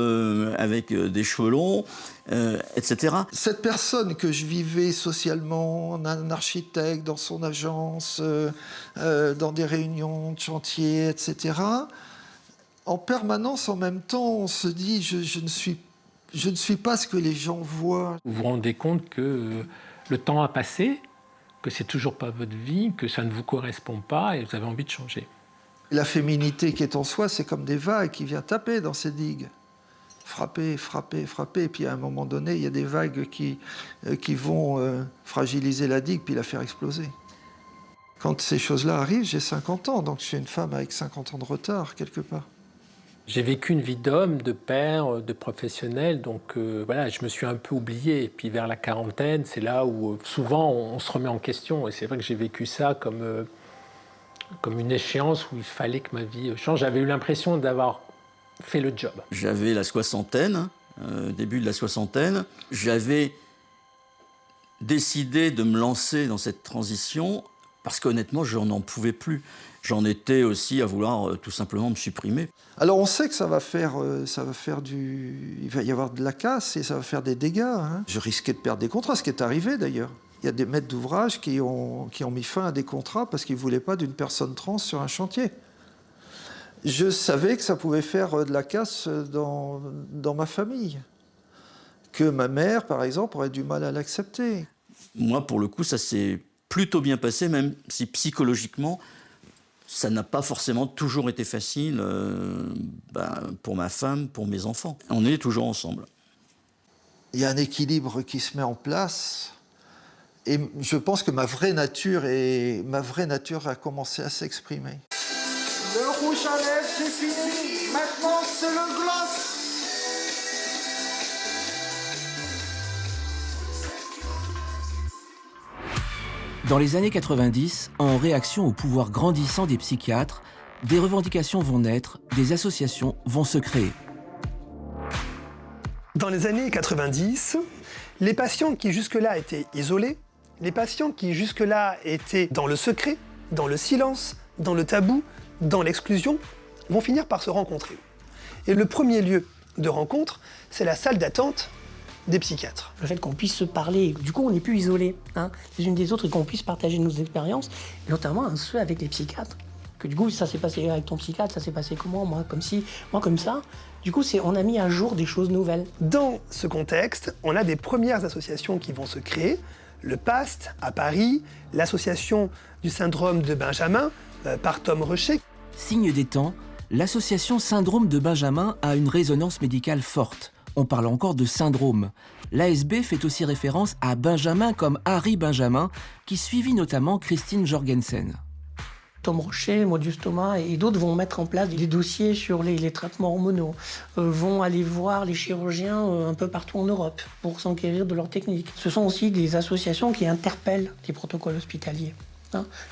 avec des cheveux longs, etc. Cette personne que je vivais socialement, un architecte dans son agence, dans des réunions de chantier, etc., en permanence, en même temps, on se dit je ne suis pas ce que les gens voient. Vous vous rendez compte que le temps a passé, que c'est toujours pas votre vie, que ça ne vous correspond pas et vous avez envie de changer. La féminité qui est en soi, c'est comme des vagues qui viennent taper dans ces digues. Frapper, frapper, frapper. Et puis à un moment donné, il y a des vagues qui vont fragiliser la digue puis la faire exploser. Quand ces choses-là arrivent, j'ai 50 ans, donc je suis une femme avec 50 ans de retard, quelque part. J'ai vécu une vie d'homme, de père, de professionnel, donc voilà, je me suis un peu oublié. Et puis vers la quarantaine, c'est là où souvent on se remet en question. Et c'est vrai que j'ai vécu ça comme une échéance où il fallait que ma vie change. J'avais eu l'impression d'avoir fait le job. J'avais la soixantaine, début de la soixantaine. J'avais décidé de me lancer dans cette transition parce qu'honnêtement, je n'en pouvais plus. J'en étais aussi à vouloir tout simplement me supprimer. Alors on sait que il va y avoir de la casse et ça va faire des dégâts. Hein. Je risquais de perdre des contrats, ce qui est arrivé d'ailleurs. Il y a des maîtres d'ouvrage qui ont mis fin à des contrats parce qu'ils ne voulaient pas d'une personne trans sur un chantier. Je savais que ça pouvait faire de la casse dans ma famille. Que ma mère, par exemple, aurait du mal à l'accepter. Moi, pour le coup, ça s'est plutôt bien passé, même si psychologiquement, ça n'a pas forcément toujours été facile pour ma femme, pour mes enfants. On est toujours ensemble. Il y a un équilibre qui se met en place. Et je pense que ma vraie nature a commencé à s'exprimer. Le rouge à lèvres, c'est fini. Maintenant, c'est le gloss. Dans les années 90, en réaction au pouvoir grandissant des psychiatres, des revendications vont naître, des associations vont se créer. Dans les années 90, les patients qui jusque-là étaient isolés, les patients qui jusque-là étaient dans le secret, dans le silence, dans le tabou, dans l'exclusion, vont finir par se rencontrer. Et le premier lieu de rencontre, c'est la salle d'attente des psychiatres. Le fait qu'on puisse se parler, du coup on n'est plus isolés les unes des autres et qu'on puisse partager nos expériences, notamment ceux avec les psychiatres. Que du coup ça s'est passé avec ton psychiatre, ça s'est passé comment, moi comme ci, moi comme ça. Du coup on a mis à jour des choses nouvelles. Dans ce contexte, on a des premières associations qui vont se créer. Le PAST à Paris, l'association du syndrome de Benjamin par Tom Rocher. Signe des temps, l'association Syndrome de Benjamin a une résonance médicale forte. On parle encore de syndrome. L'ASB fait aussi référence à Benjamin comme Harry Benjamin, qui suivit notamment Christine Jorgensen. Tom Rocher, Modius Thomas et d'autres vont mettre en place des dossiers sur les traitements hormonaux, vont aller voir les chirurgiens un peu partout en Europe pour s'enquérir de leurs techniques. Ce sont aussi des associations qui interpellent les protocoles hospitaliers.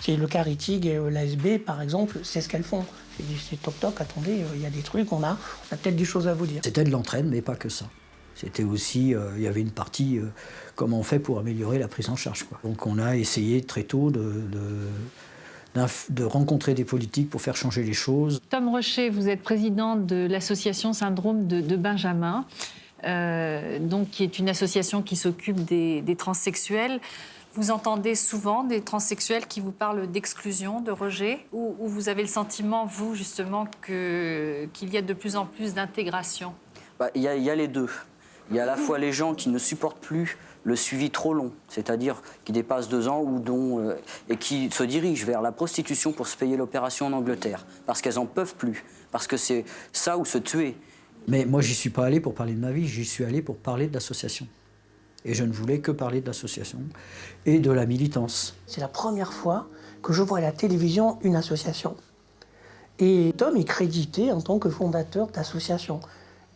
C'est le Caritig et l'ASB, par exemple, c'est ce qu'elles font. C'est toc-toc, attendez, il y a des trucs, on a peut-être des choses à vous dire. C'était de l'entraide, mais pas que ça. C'était aussi, il y avait une partie, comment on fait pour améliorer la prise en charge, quoi. Donc on a essayé très tôt de rencontrer des politiques pour faire changer les choses. Tom Rocher, vous êtes président de l'association Syndrome de Benjamin, donc, qui est une association qui s'occupe des transsexuels. Vous entendez souvent des transsexuels qui vous parlent d'exclusion, de rejet, ou vous avez le sentiment, vous, justement, qu'il y a de plus en plus d'intégration? Il y a les deux. Il y a à la fois les gens qui ne supportent plus le suivi trop long, c'est-à-dire qui dépassent 2 ans et qui se dirigent vers la prostitution pour se payer l'opération en Angleterre, parce qu'elles n'en peuvent plus, parce que c'est ça ou se tuer. Mais moi, j'y suis pas allé pour parler de ma vie, j'y suis allé pour parler de l'association. Et je ne voulais que parler de l'association et de la militance. C'est la première fois que je vois à la télévision une association. Et Tom est crédité en tant que fondateur d'association.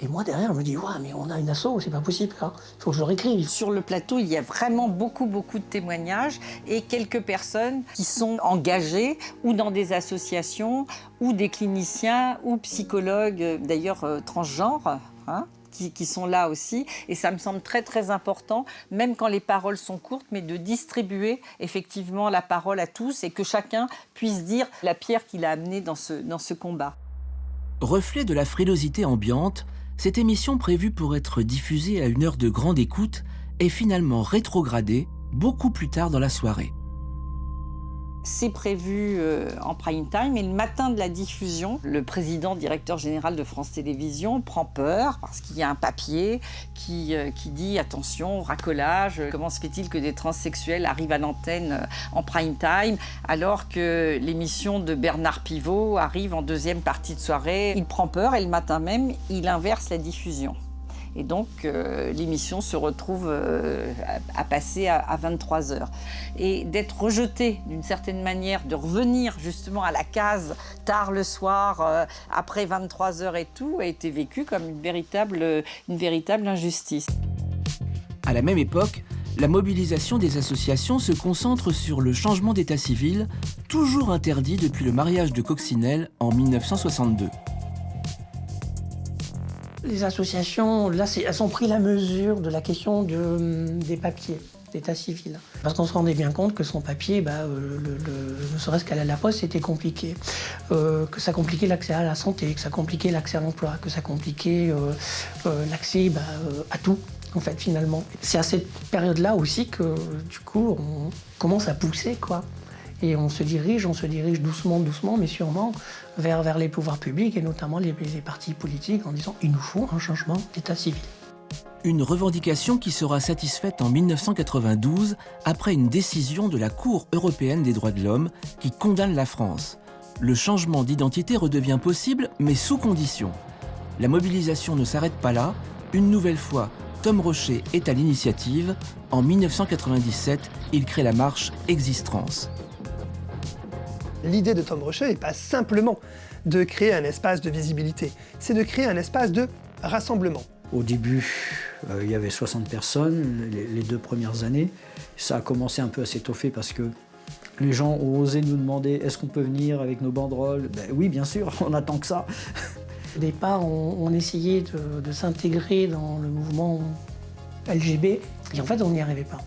Et moi, derrière, je me dis, ouais, mais on a une asso, c'est pas possible, là. Il faut que je le réécrive. Sur le plateau, il y a vraiment beaucoup de témoignages et quelques personnes qui sont engagées ou dans des associations, ou des cliniciens, ou psychologues, d'ailleurs transgenres, qui sont là aussi. Et ça me semble très important, même quand les paroles sont courtes, mais de distribuer effectivement la parole à tous et que chacun puisse dire la pierre qu'il a amenée dans ce combat. Reflet de la frilosité ambiante, cette émission prévue pour être diffusée à une heure de grande écoute est finalement rétrogradée beaucoup plus tard dans la soirée. C'est prévu en prime time et le matin de la diffusion, le président directeur général de France Télévisions prend peur parce qu'il y a un papier qui dit attention, racolage, comment se fait-il que des transsexuels arrivent à l'antenne en prime time alors que l'émission de Bernard Pivot arrive en deuxième partie de soirée. Il prend peur et le matin même, il inverse la diffusion. Et donc, l'émission se retrouve à passer à 23h. Et d'être rejeté d'une certaine manière, de revenir justement à la case tard le soir, après 23h et tout, a été vécu comme une véritable injustice. À la même époque, la mobilisation des associations se concentre sur le changement d'état civil, toujours interdit depuis le mariage de Coccinelle en 1962. Les associations, là, elles ont pris la mesure de la question des papiers, d'état civil. Parce qu'on se rendait bien compte que son papier, ne serait-ce qu'aller à la poste, c'était compliqué. Que ça compliquait l'accès à la santé, que ça compliquait l'accès à l'emploi, que ça compliquait l'accès à tout, en fait, finalement. C'est à cette période-là aussi que, du coup, on commence à pousser, quoi. Et on se dirige doucement, mais sûrement vers les pouvoirs publics et notamment les partis politiques en disant il nous faut un changement d'état civil. Une revendication qui sera satisfaite en 1992 après une décision de la Cour européenne des droits de l'homme qui condamne la France. Le changement d'identité redevient possible, mais sous condition. La mobilisation ne s'arrête pas là. Une nouvelle fois, Tom Rocher est à l'initiative. En 1997, il crée la marche Existrance. L'idée de Tom Rocher n'est pas simplement de créer un espace de visibilité, c'est de créer un espace de rassemblement. Au début, il y avait 60 personnes, les 2 premières années. Ça a commencé un peu à s'étoffer parce que les gens ont osé nous demander « est-ce qu'on peut venir avec nos banderoles ?» Oui, bien sûr, on attend que ça. Au départ, on essayait de s'intégrer dans le mouvement LGB et en fait, on n'y arrivait pas.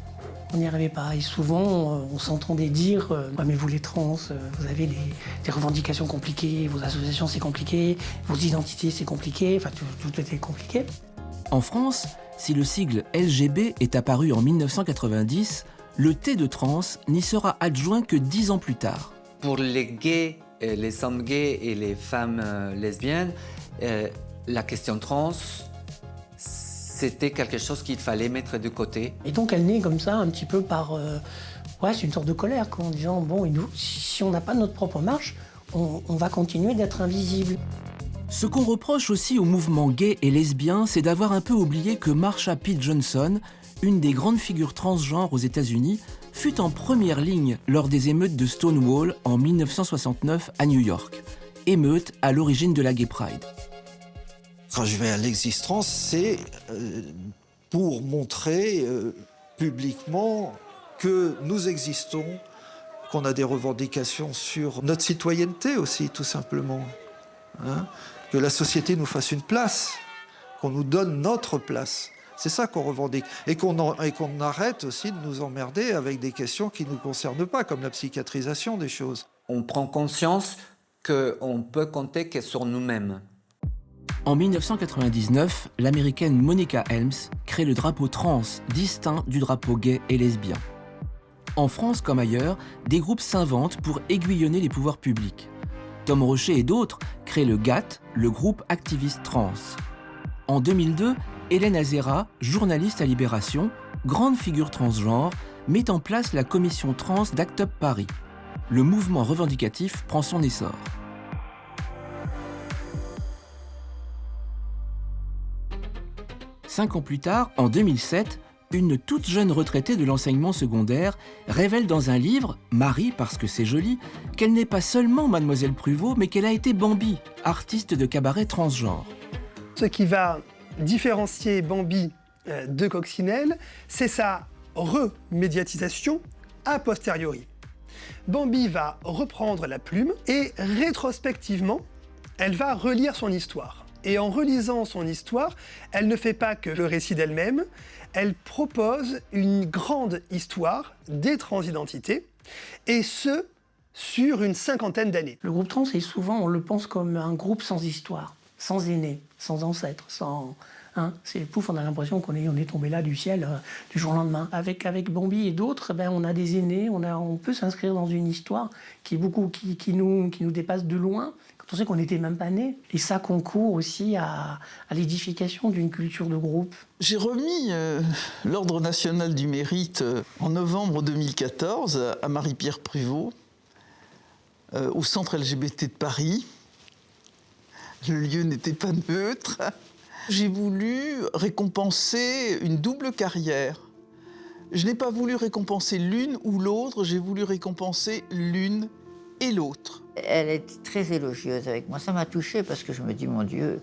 On n'y arrivait pas. Et souvent, on s'entendait dire « mais vous les trans, vous avez des revendications compliquées, vos associations c'est compliqué, vos identités c'est compliqué, enfin tout était compliqué. » En France, si le sigle LGB est apparu en 1990, le T de trans n'y sera adjoint que 10 ans plus tard. Pour les gays, les hommes gays et les femmes lesbiennes, la question trans, c'était quelque chose qu'il fallait mettre de côté. Et donc elle naît comme ça, un petit peu par... c'est une sorte de colère, quoi, en disant, bon, si on n'a pas notre propre marche, on va continuer d'être invisible. Ce qu'on reproche aussi au mouvement gay et lesbien, c'est d'avoir un peu oublié que Marsha P. Johnson, une des grandes figures transgenres aux États-Unis, fut en première ligne lors des émeutes de Stonewall en 1969 à New York. Émeute à l'origine de la Gay Pride. Quand je vais à l'Existence, c'est pour montrer publiquement que nous existons, qu'on a des revendications sur notre citoyenneté aussi, tout simplement. Que la société nous fasse une place, qu'on nous donne notre place. C'est ça qu'on revendique. Et qu'on arrête aussi de nous emmerder avec des questions qui ne nous concernent pas, comme la psychiatrisation des choses. On prend conscience qu'on peut compter que sur nous-mêmes. En 1999, l'américaine Monica Helms crée le drapeau trans, distinct du drapeau gay et lesbien. En France comme ailleurs, des groupes s'inventent pour aiguillonner les pouvoirs publics. Tom Rocher et d'autres créent le GAT, le groupe activiste trans. En 2002, Hélène Azera, journaliste à Libération, grande figure transgenre, met en place la commission trans d'Act Up Paris. Le mouvement revendicatif prend son essor. Cinq ans plus tard, en 2007, une toute jeune retraitée de l'enseignement secondaire révèle dans un livre, Marie parce que c'est joli, qu'elle n'est pas seulement Mademoiselle Pruvot, mais qu'elle a été Bambi, artiste de cabaret transgenre. Ce qui va différencier Bambi de Coccinelle, c'est sa remédiatisation a posteriori. Bambi va reprendre la plume et rétrospectivement, elle va relire son histoire. Et en relisant son histoire, elle ne fait pas que le récit d'elle-même, elle propose une grande histoire des transidentités, et ce, sur une 50aine d'années. Le groupe trans, souvent, on le pense comme un groupe sans histoire, sans aînés, sans ancêtres, sans... c'est pouf, on a l'impression qu'on est tombé là du ciel du jour au lendemain. Avec Bambi et d'autres, on a des aînés, on peut s'inscrire dans une histoire qui nous dépasse de loin, quand on sait qu'on n'était même pas nés. Et ça concourt aussi à l'édification d'une culture de groupe. J'ai remis l'Ordre national du mérite en novembre 2014 à Marie-Pierre Pruvot, au centre LGBT de Paris. Le lieu n'était pas neutre. J'ai voulu récompenser une double carrière. Je n'ai pas voulu récompenser l'une ou l'autre, j'ai voulu récompenser l'une et l'autre. Elle était très élogieuse avec moi. Ça m'a touchée parce que je me dis, mon Dieu,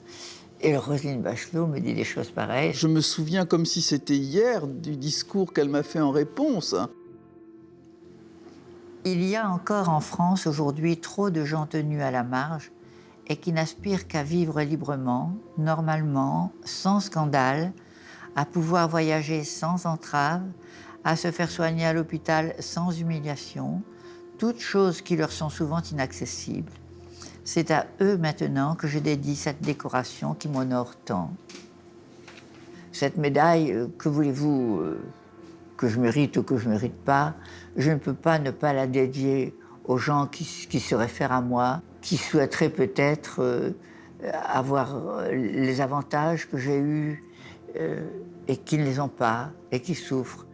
et Roselyne Bachelot me dit des choses pareilles. Je me souviens comme si c'était hier du discours qu'elle m'a fait en réponse. Il y a encore en France aujourd'hui trop de gens tenus à la marge et qui n'aspirent qu'à vivre librement, normalement, sans scandale, à pouvoir voyager sans entrave, à se faire soigner à l'hôpital sans humiliation, toutes choses qui leur sont souvent inaccessibles. C'est à eux maintenant que je dédie cette décoration qui m'honore tant. Cette médaille, que voulez-vous, que je mérite ou que je ne mérite pas, je ne peux pas ne pas la dédier aux gens qui se réfèrent à moi, qui souhaiteraient peut-être avoir les avantages que j'ai eus et qui ne les ont pas et qui souffrent.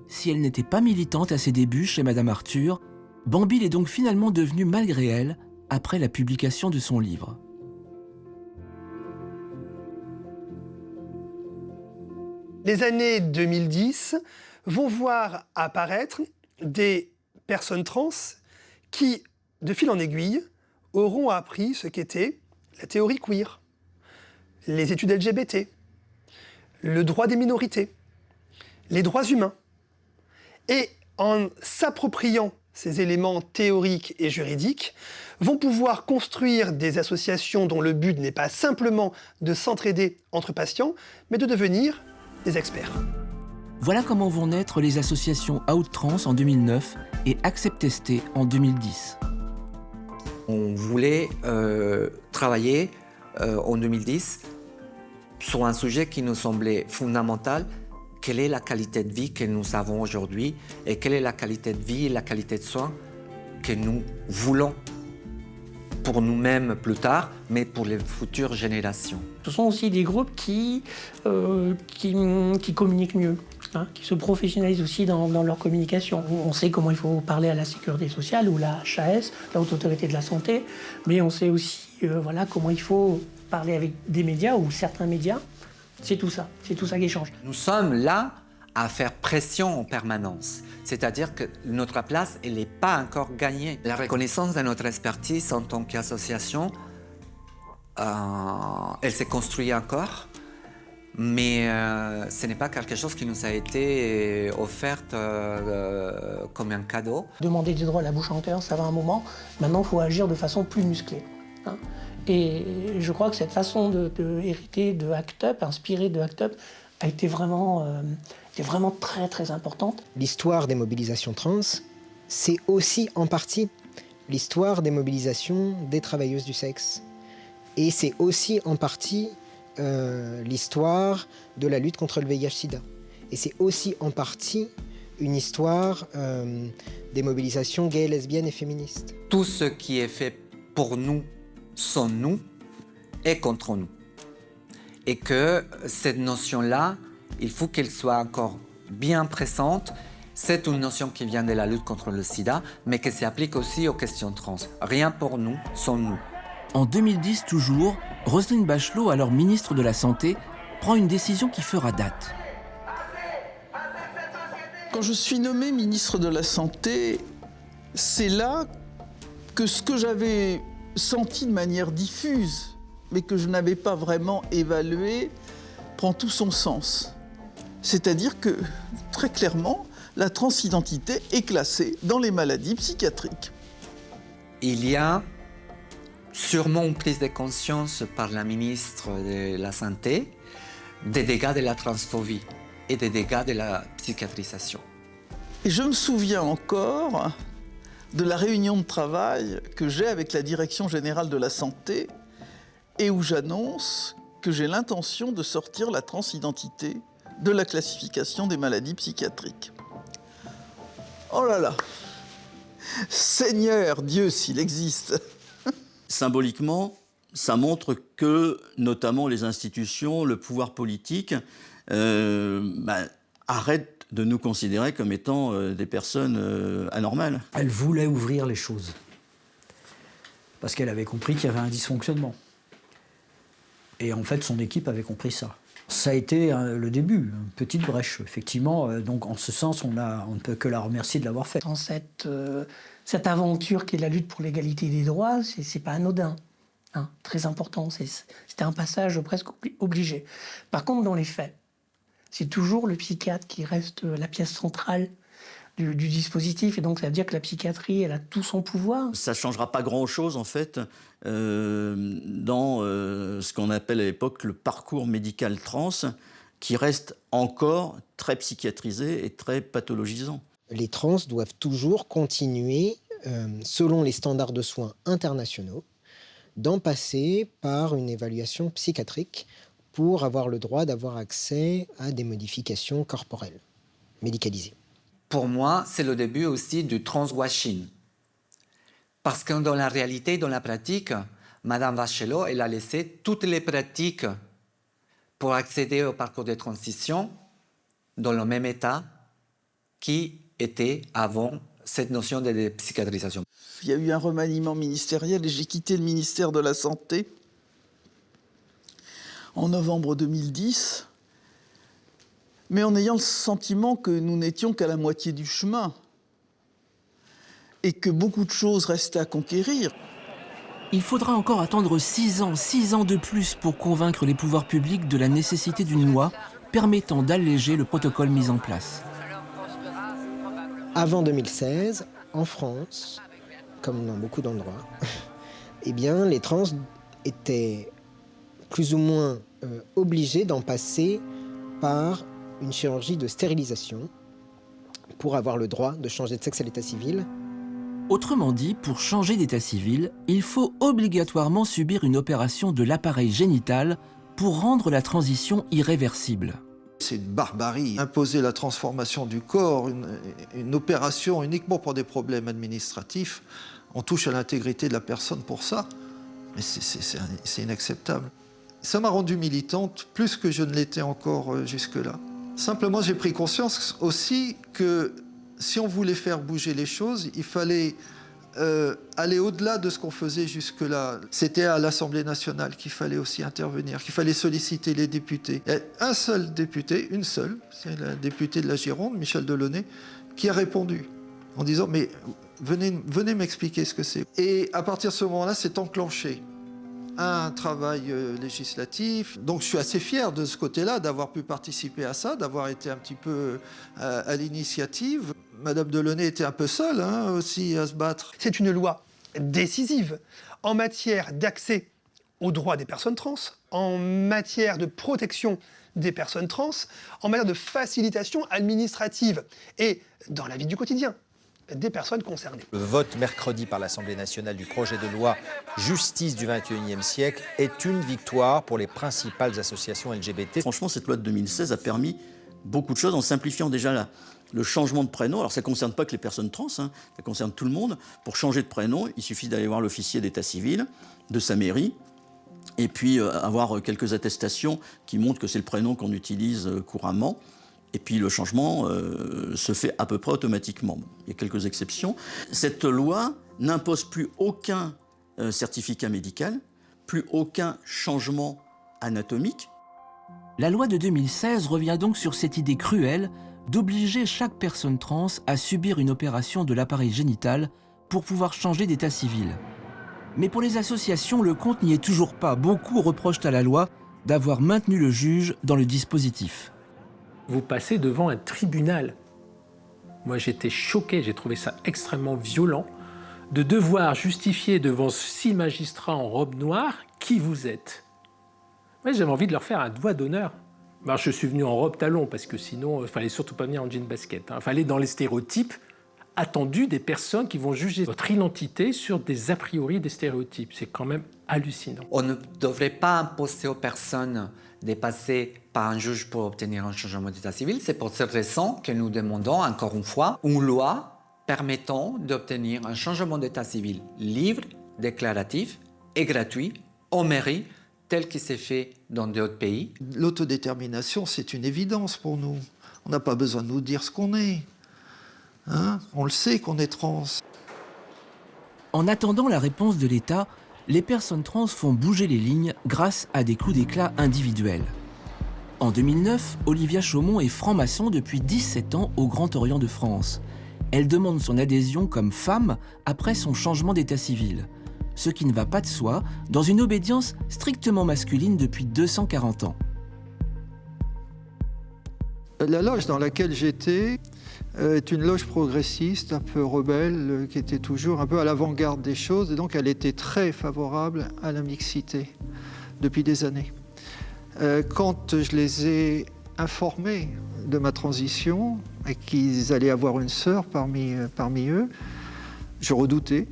Si elle n'était pas militante à ses débuts chez Madame Arthur, Bambil est donc finalement devenue malgré elle après la publication de son livre. Les années 2010 vont voir apparaître des personnes trans qui, de fil en aiguille, auront appris ce qu'était la théorie queer, les études LGBT, le droit des minorités, les droits humains. Et en s'appropriant ces éléments théoriques et juridiques, vont pouvoir construire des associations dont le but n'est pas simplement de s'entraider entre patients, mais de devenir des experts. Voilà comment vont naître les associations OutTrans en 2009 et AcceptST en 2010. On voulait travailler en 2010 sur un sujet qui nous semblait fondamental. Quelle est la qualité de vie que nous avons aujourd'hui et quelle est la qualité de vie et la qualité de soins que nous voulons pour nous-mêmes plus tard, mais pour les futures générations. Ce sont aussi des groupes qui communiquent mieux, hein, qui se professionnalisent aussi dans leur communication. On sait comment il faut parler à la sécurité sociale ou la HAS, la Haute Autorité de la Santé, mais on sait aussi comment il faut parler avec des médias ou certains médias. C'est tout ça qui change. Nous sommes là à faire pression en permanence. C'est-à-dire que notre place, elle n'est pas encore gagnée. La reconnaissance de notre expertise en tant qu'association, elle s'est construite encore, mais ce n'est pas quelque chose qui nous a été offert comme un cadeau. Demander des droits à la bouche en cœur, ça va un moment. Maintenant, il faut agir de façon plus musclée. Hein. Et je crois que cette façon de hériter de ACT UP, inspirée de ACT UP, a été vraiment très très importante. L'histoire des mobilisations trans, c'est aussi en partie l'histoire des mobilisations des travailleuses du sexe. Et c'est aussi en partie l'histoire de la lutte contre le VIH-Sida. Et c'est aussi en partie une histoire des mobilisations gays, lesbiennes et féministes. Tout ce qui est fait pour nous, sans nous, et contre nous. Et que cette notion-là, il faut qu'elle soit encore bien présente. C'est une notion qui vient de la lutte contre le sida, mais qui s'applique aussi aux questions trans. Rien pour nous, sans nous. En 2010 toujours, Roselyne Bachelot, alors ministre de la Santé, prend une décision qui fera date. Quand je suis nommé ministre de la Santé, c'est là que ce que j'avais senti de manière diffuse, mais que je n'avais pas vraiment évalué, prend tout son sens. C'est-à-dire que, très clairement, la transidentité est classée dans les maladies psychiatriques. Il y a sûrement une prise de conscience par la ministre de la Santé des dégâts de la transphobie et des dégâts de la psychiatrisation. Et je me souviens encore de la réunion de travail que j'ai avec la Direction générale de la santé et où j'annonce que j'ai l'intention de sortir la transidentité de la classification des maladies psychiatriques. Oh là là! Seigneur Dieu, s'il existe! Symboliquement, ça montre que, notamment les institutions, le pouvoir politique, arrêtent de nous considérer comme étant des personnes anormales. Elle voulait ouvrir les choses. Parce qu'elle avait compris qu'il y avait un dysfonctionnement. Et en fait, son équipe avait compris ça. Ça a été le début, une petite brèche, effectivement. Donc, en ce sens, on ne peut que la remercier de l'avoir fait. Dans cette aventure qui est la lutte pour l'égalité des droits, c'est pas anodin. Hein, très important. C'était un passage presque obligé. Par contre, dans les faits, c'est toujours le psychiatre qui reste la pièce centrale du dispositif. Et donc, ça veut dire que la psychiatrie, elle a tout son pouvoir. Ça ne changera pas grand-chose, en fait, dans ce qu'on appelle à l'époque le parcours médical trans, qui reste encore très psychiatrisé et très pathologisant. Les trans doivent toujours continuer, selon les standards de soins internationaux, d'en passer par une évaluation psychiatrique pour avoir le droit d'avoir accès à des modifications corporelles médicalisées. Pour moi, c'est le début aussi du transwashing. Parce que dans la réalité, dans la pratique, Madame Bachelot, elle a laissé toutes les pratiques pour accéder au parcours de transition dans le même état qui était avant cette notion de psychiatrisation. Il y a eu un remaniement ministériel et j'ai quitté le ministère de la Santé en novembre 2010, mais en ayant le sentiment que nous n'étions qu'à la moitié du chemin et que beaucoup de choses restaient à conquérir. Il faudra encore attendre 6 ans de plus pour convaincre les pouvoirs publics de la nécessité d'une loi permettant d'alléger le protocole mis en place. Avant 2016, en France, comme dans beaucoup d'endroits, eh bien, les trans étaient plus ou moins obligés d'en passer par une chirurgie de stérilisation pour avoir le droit de changer de sexe à l'état civil. Autrement dit, pour changer d'état civil, il faut obligatoirement subir une opération de l'appareil génital pour rendre la transition irréversible. C'est une barbarie. Imposer la transformation du corps, une opération uniquement pour des problèmes administratifs, on touche à l'intégrité de la personne pour ça. Mais c'est inacceptable. Ça m'a rendue militante plus que je ne l'étais encore jusque-là. Simplement, j'ai pris conscience aussi que si on voulait faire bouger les choses, il fallait aller au-delà de ce qu'on faisait jusque-là. C'était à l'Assemblée nationale qu'il fallait aussi intervenir, qu'il fallait solliciter les députés. Il y a un seul député, une seule, c'est la députée de la Gironde, Michel Delaunay, qui a répondu en disant « mais venez m'expliquer ce que c'est ». Et à partir de ce moment-là, c'est enclenché un travail législatif. Donc je suis assez fier de ce côté-là, d'avoir pu participer à ça, d'avoir été un petit peu à l'initiative. Madame Delaunay était un peu seule aussi à se battre. C'est une loi décisive en matière d'accès aux droits des personnes trans, en matière de protection des personnes trans, en matière de facilitation administrative et dans la vie du quotidien des personnes concernées. Le vote mercredi par l'Assemblée nationale du projet de loi Justice du XXIe siècle est une victoire pour les principales associations LGBT. Franchement, cette loi de 2016 a permis beaucoup de choses en simplifiant déjà le changement de prénom. Alors ça ne concerne pas que les personnes trans, ça concerne tout le monde. Pour changer de prénom, il suffit d'aller voir l'officier d'état civil de sa mairie et puis avoir quelques attestations qui montrent que c'est le prénom qu'on utilise couramment. Et puis le changement se fait à peu près automatiquement. Il y a quelques exceptions. Cette loi n'impose plus aucun certificat médical, plus aucun changement anatomique. La loi de 2016 revient donc sur cette idée cruelle d'obliger chaque personne trans à subir une opération de l'appareil génital pour pouvoir changer d'état civil. Mais pour les associations, le compte n'y est toujours pas. Beaucoup reprochent à la loi d'avoir maintenu le juge dans le dispositif. Vous passez devant un tribunal. Moi, j'étais choqué, j'ai trouvé ça extrêmement violent de devoir justifier devant 6 magistrats en robe noire qui vous êtes. Moi, j'avais envie de leur faire un doigt d'honneur. Alors, je suis venu en robe talon parce que sinon, il fallait surtout pas venir en jean basket. Il fallait dans les stéréotypes attendus des personnes qui vont juger votre identité sur des a priori, des stéréotypes. C'est quand même hallucinant. On ne devrait pas imposer aux personnes de passer par un juge pour obtenir un changement d'état civil. C'est pour cette raison que nous demandons, encore une fois, une loi permettant d'obtenir un changement d'état civil libre, déclaratif et gratuit aux mairies, tel qu'il s'est fait dans d'autres pays. L'autodétermination, c'est une évidence pour nous. On n'a pas besoin de nous dire ce qu'on est. On le sait qu'on est trans. En attendant la réponse de l'État, les personnes trans font bouger les lignes grâce à des coups d'éclat individuels. En 2009, Olivia Chaumont est franc-maçon depuis 17 ans au Grand Orient de France. Elle demande son adhésion comme femme après son changement d'état civil. Ce qui ne va pas de soi dans une obédience strictement masculine depuis 240 ans. La loge dans laquelle j'étais est une loge progressiste, un peu rebelle, qui était toujours un peu à l'avant-garde des choses, et donc elle était très favorable à la mixité depuis des années. Quand je les ai informés de ma transition et qu'ils allaient avoir une sœur parmi eux, je redoutais.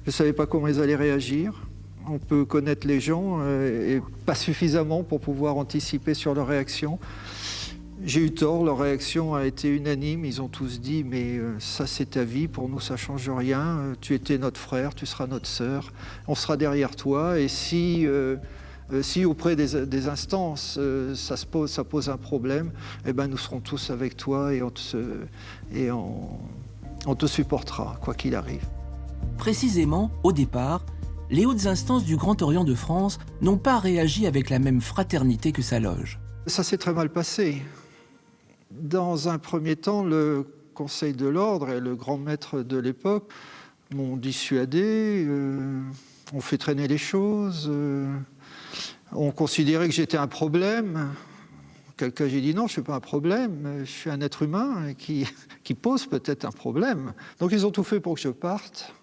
Je ne savais pas comment ils allaient réagir. On peut connaître les gens et pas suffisamment pour pouvoir anticiper sur leur réaction. J'ai eu tort, leur réaction a été unanime. Ils ont tous dit « mais ça c'est ta vie, pour nous ça ne change rien. Tu étais notre frère, tu seras notre sœur, on sera derrière toi. Et si auprès des instances ça pose un problème, eh ben, nous serons tous avec toi et on te supportera, quoi qu'il arrive. » Précisément, au départ, les hautes instances du Grand Orient de France n'ont pas réagi avec la même fraternité que sa loge. Ça s'est très mal passé. Dans un premier temps, le Conseil de l'Ordre et le grand maître de l'époque m'ont dissuadé, ont fait traîner les choses, ont considéré que j'étais un problème. Quel cas j'ai dit non, je ne suis pas un problème, je suis un être humain qui pose peut-être un problème. Donc ils ont tout fait pour que je parte,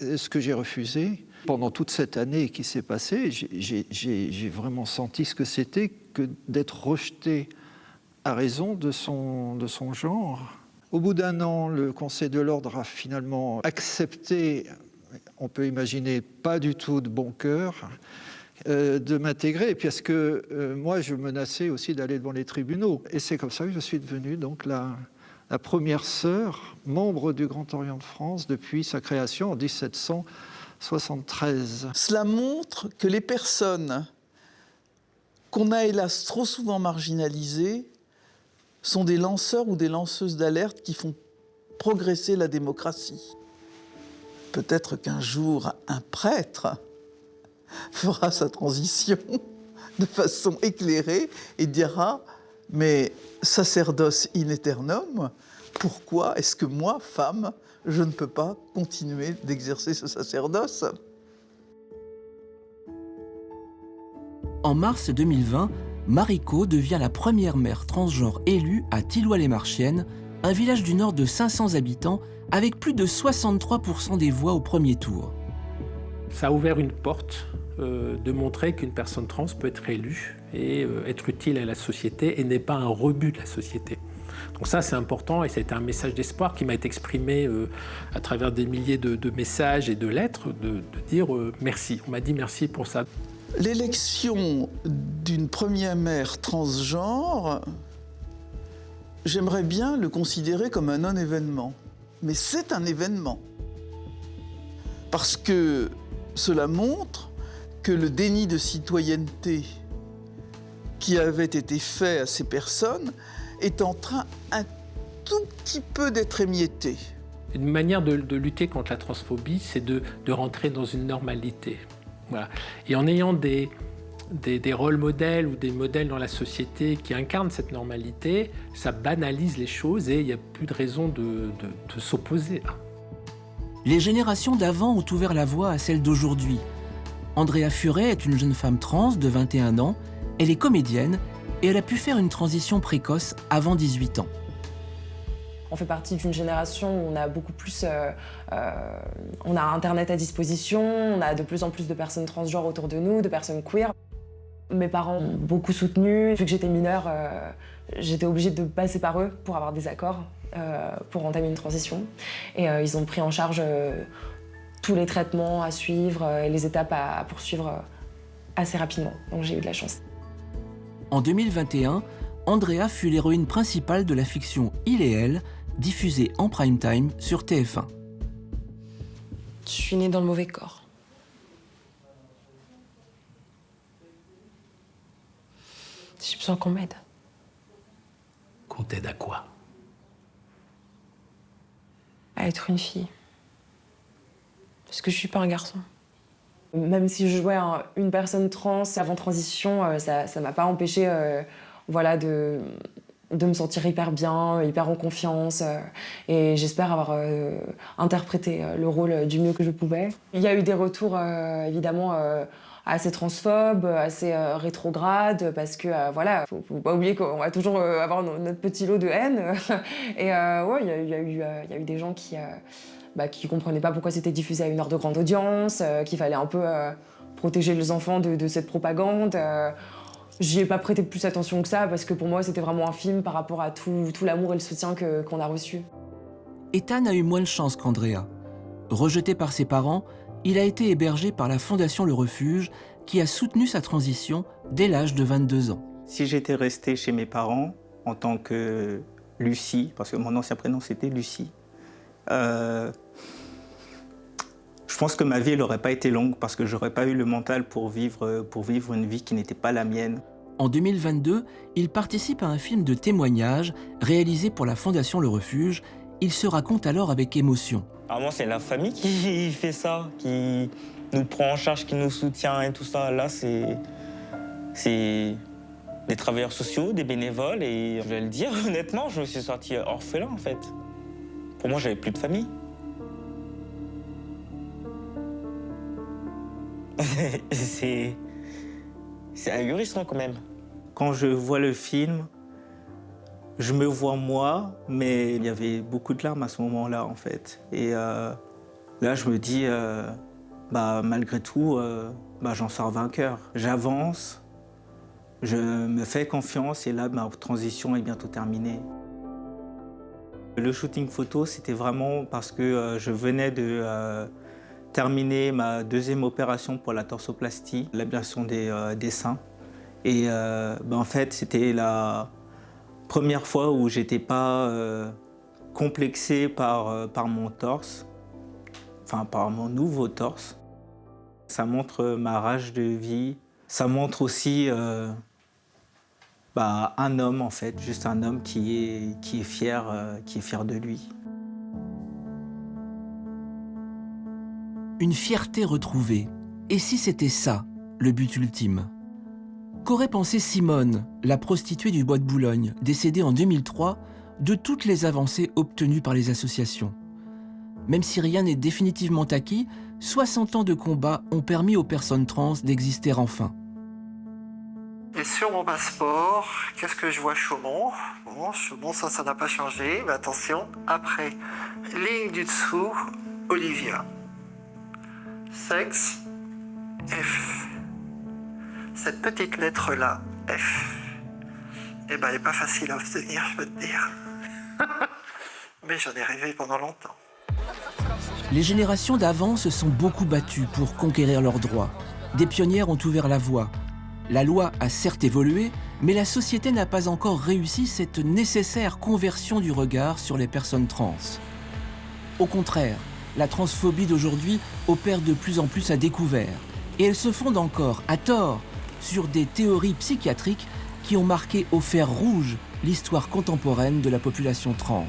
ce que j'ai refusé. Pendant toute cette année qui s'est passée, j'ai vraiment senti ce que c'était que d'être rejeté à raison de son genre. Au bout d'un an, le Conseil de l'Ordre a finalement accepté, on peut imaginer pas du tout de bon cœur, de m'intégrer, parce que moi je menaçais aussi d'aller devant les tribunaux. Et c'est comme ça que je suis devenu donc la première sœur, membre du Grand Orient de France depuis sa création en 1773. Cela montre que les personnes qu'on a hélas trop souvent marginalisées sont des lanceurs ou des lanceuses d'alerte qui font progresser la démocratie. Peut-être qu'un jour, un prêtre fera sa transition de façon éclairée et dira « Mais sacerdoce in aeternum, pourquoi est-ce que moi, femme, je ne peux pas continuer d'exercer ce sacerdoce ?» En mars 2020, Mariko devient la première maire transgenre élue à Thilloy-les-Marchiennes, un village du nord de 500 habitants, avec plus de 63% des voix au premier tour. Ça a ouvert une porte de montrer qu'une personne trans peut être élue et être utile à la société et n'est pas un rebut de la société. Donc ça, c'est important et c'est un message d'espoir qui m'a été exprimé à travers des milliers de messages et de lettres, de dire merci. On m'a dit merci pour ça. L'élection d'une première maire transgenre, j'aimerais bien le considérer comme un non-événement. Mais c'est un événement. Parce que cela montre que le déni de citoyenneté qui avait été fait à ces personnes est en train un tout petit peu d'être émietté. Une manière de lutter contre la transphobie, c'est de rentrer dans une normalité. Voilà. Et en ayant des rôles modèles ou des modèles dans la société qui incarnent cette normalité, ça banalise les choses et il n'y a plus de raison de s'opposer. Les générations d'avant ont ouvert la voie à celles d'aujourd'hui. Andrea Furet est une jeune femme trans de 21 ans, elle est comédienne et elle a pu faire une transition précoce avant 18 ans. On fait partie d'une génération où on a beaucoup plus... on a Internet à disposition, on a de plus en plus de personnes transgenres autour de nous, de personnes queer. Mes parents m'ont beaucoup soutenue. Vu que j'étais mineure, j'étais obligée de passer par eux pour avoir des accords, pour entamer une transition. Et ils ont pris en charge tous les traitements à suivre et les étapes à poursuivre assez rapidement. Donc j'ai eu de la chance. En 2021, Andrea fut l'héroïne principale de la fiction Il et Elle, diffusée en prime time sur TF1. Je suis née dans le mauvais corps. J'ai besoin qu'on m'aide. Qu'on t'aide à quoi? À être une fille. Parce que je suis pas un garçon. Même si je jouais une personne trans avant transition, ça ne m'a pas empêché voilà, de me sentir hyper bien, hyper en confiance. Et j'espère avoir interprété le rôle du mieux que je pouvais. Il y a eu des retours évidemment assez transphobes, assez rétrogrades, parce que voilà, faut pas oublier qu'on va toujours avoir notre petit lot de haine. Et ouais, il y a eu des gens qui comprenaient pas pourquoi c'était diffusé à une heure de grande audience, qu'il fallait un peu protéger les enfants de cette propagande. J'y ai pas prêté plus attention que ça, parce que pour moi, c'était vraiment un film par rapport à tout l'amour et le soutien qu'on a reçu. Ethan a eu moins de chance qu'Andrea. Rejeté par ses parents, il a été hébergé par la Fondation Le Refuge, qui a soutenu sa transition dès l'âge de 22 ans. Si j'étais resté chez mes parents en tant que Lucie, parce que mon ancien prénom c'était Lucie, je pense que ma vie n'aurait pas été longue, parce que j'aurais pas eu le mental pour vivre une vie qui n'était pas la mienne. En 2022, il participe à un film de témoignage réalisé pour la Fondation Le Refuge. Il se raconte alors avec émotion. Moi, c'est la famille qui fait ça, qui nous prend en charge, qui nous soutient et tout ça. Là, c'est des travailleurs sociaux, des bénévoles. Et je vais le dire, honnêtement, je me suis sorti orphelin, en fait. Pour moi, j'avais plus de famille. C'est ahurissant quand même. Quand je vois le film, je me vois moi, mais il y avait beaucoup de larmes à ce moment-là, en fait. Et là, je me dis, malgré tout, j'en sors vainqueur. J'avance, je me fais confiance, et là, ma transition est bientôt terminée. Le shooting photo, c'était vraiment parce que je venais de terminer ma deuxième opération pour la torsoplastie, l'ablation des seins. Et en fait, c'était la première fois où j'étais pas complexé par mon torse, enfin par mon nouveau torse. Ça montre ma rage de vie. Ça montre aussi un homme, en fait, juste un homme qui est fier de lui. Une fierté retrouvée. Et si c'était ça, le but ultime ? Qu'aurait pensé Simone, la prostituée du Bois de Boulogne, décédée en 2003, de toutes les avancées obtenues par les associations ? Même si rien n'est définitivement acquis, 60 ans de combat ont permis aux personnes trans d'exister enfin. Et sur mon passeport, qu'est-ce que je vois, Chaumont? Bon, Chaumont, ça n'a pas changé, mais attention, après, ligne du dessous, Olivia. Sexe, F. Cette petite lettre-là, F, elle n'est pas facile à obtenir, je peux te dire. Mais j'en ai rêvé pendant longtemps. Les générations d'avant se sont beaucoup battues pour conquérir leurs droits. Des pionnières ont ouvert la voie. La loi a certes évolué, mais la société n'a pas encore réussi cette nécessaire conversion du regard sur les personnes trans. Au contraire, la transphobie d'aujourd'hui opère de plus en plus à découvert, et elle se fonde encore, à tort, sur des théories psychiatriques qui ont marqué au fer rouge l'histoire contemporaine de la population trans.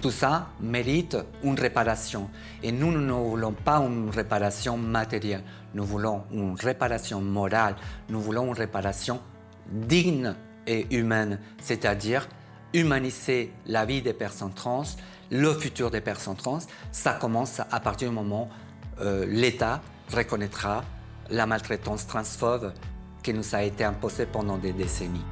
Tout ça mérite une réparation. Et nous ne voulons pas une réparation matérielle. Nous voulons une réparation morale. Nous voulons une réparation digne et humaine. C'est-à-dire humaniser la vie des personnes trans, le futur des personnes trans. Ça commence à partir du moment où l'État reconnaîtra la maltraitance transphobe qui nous a été imposée pendant des décennies.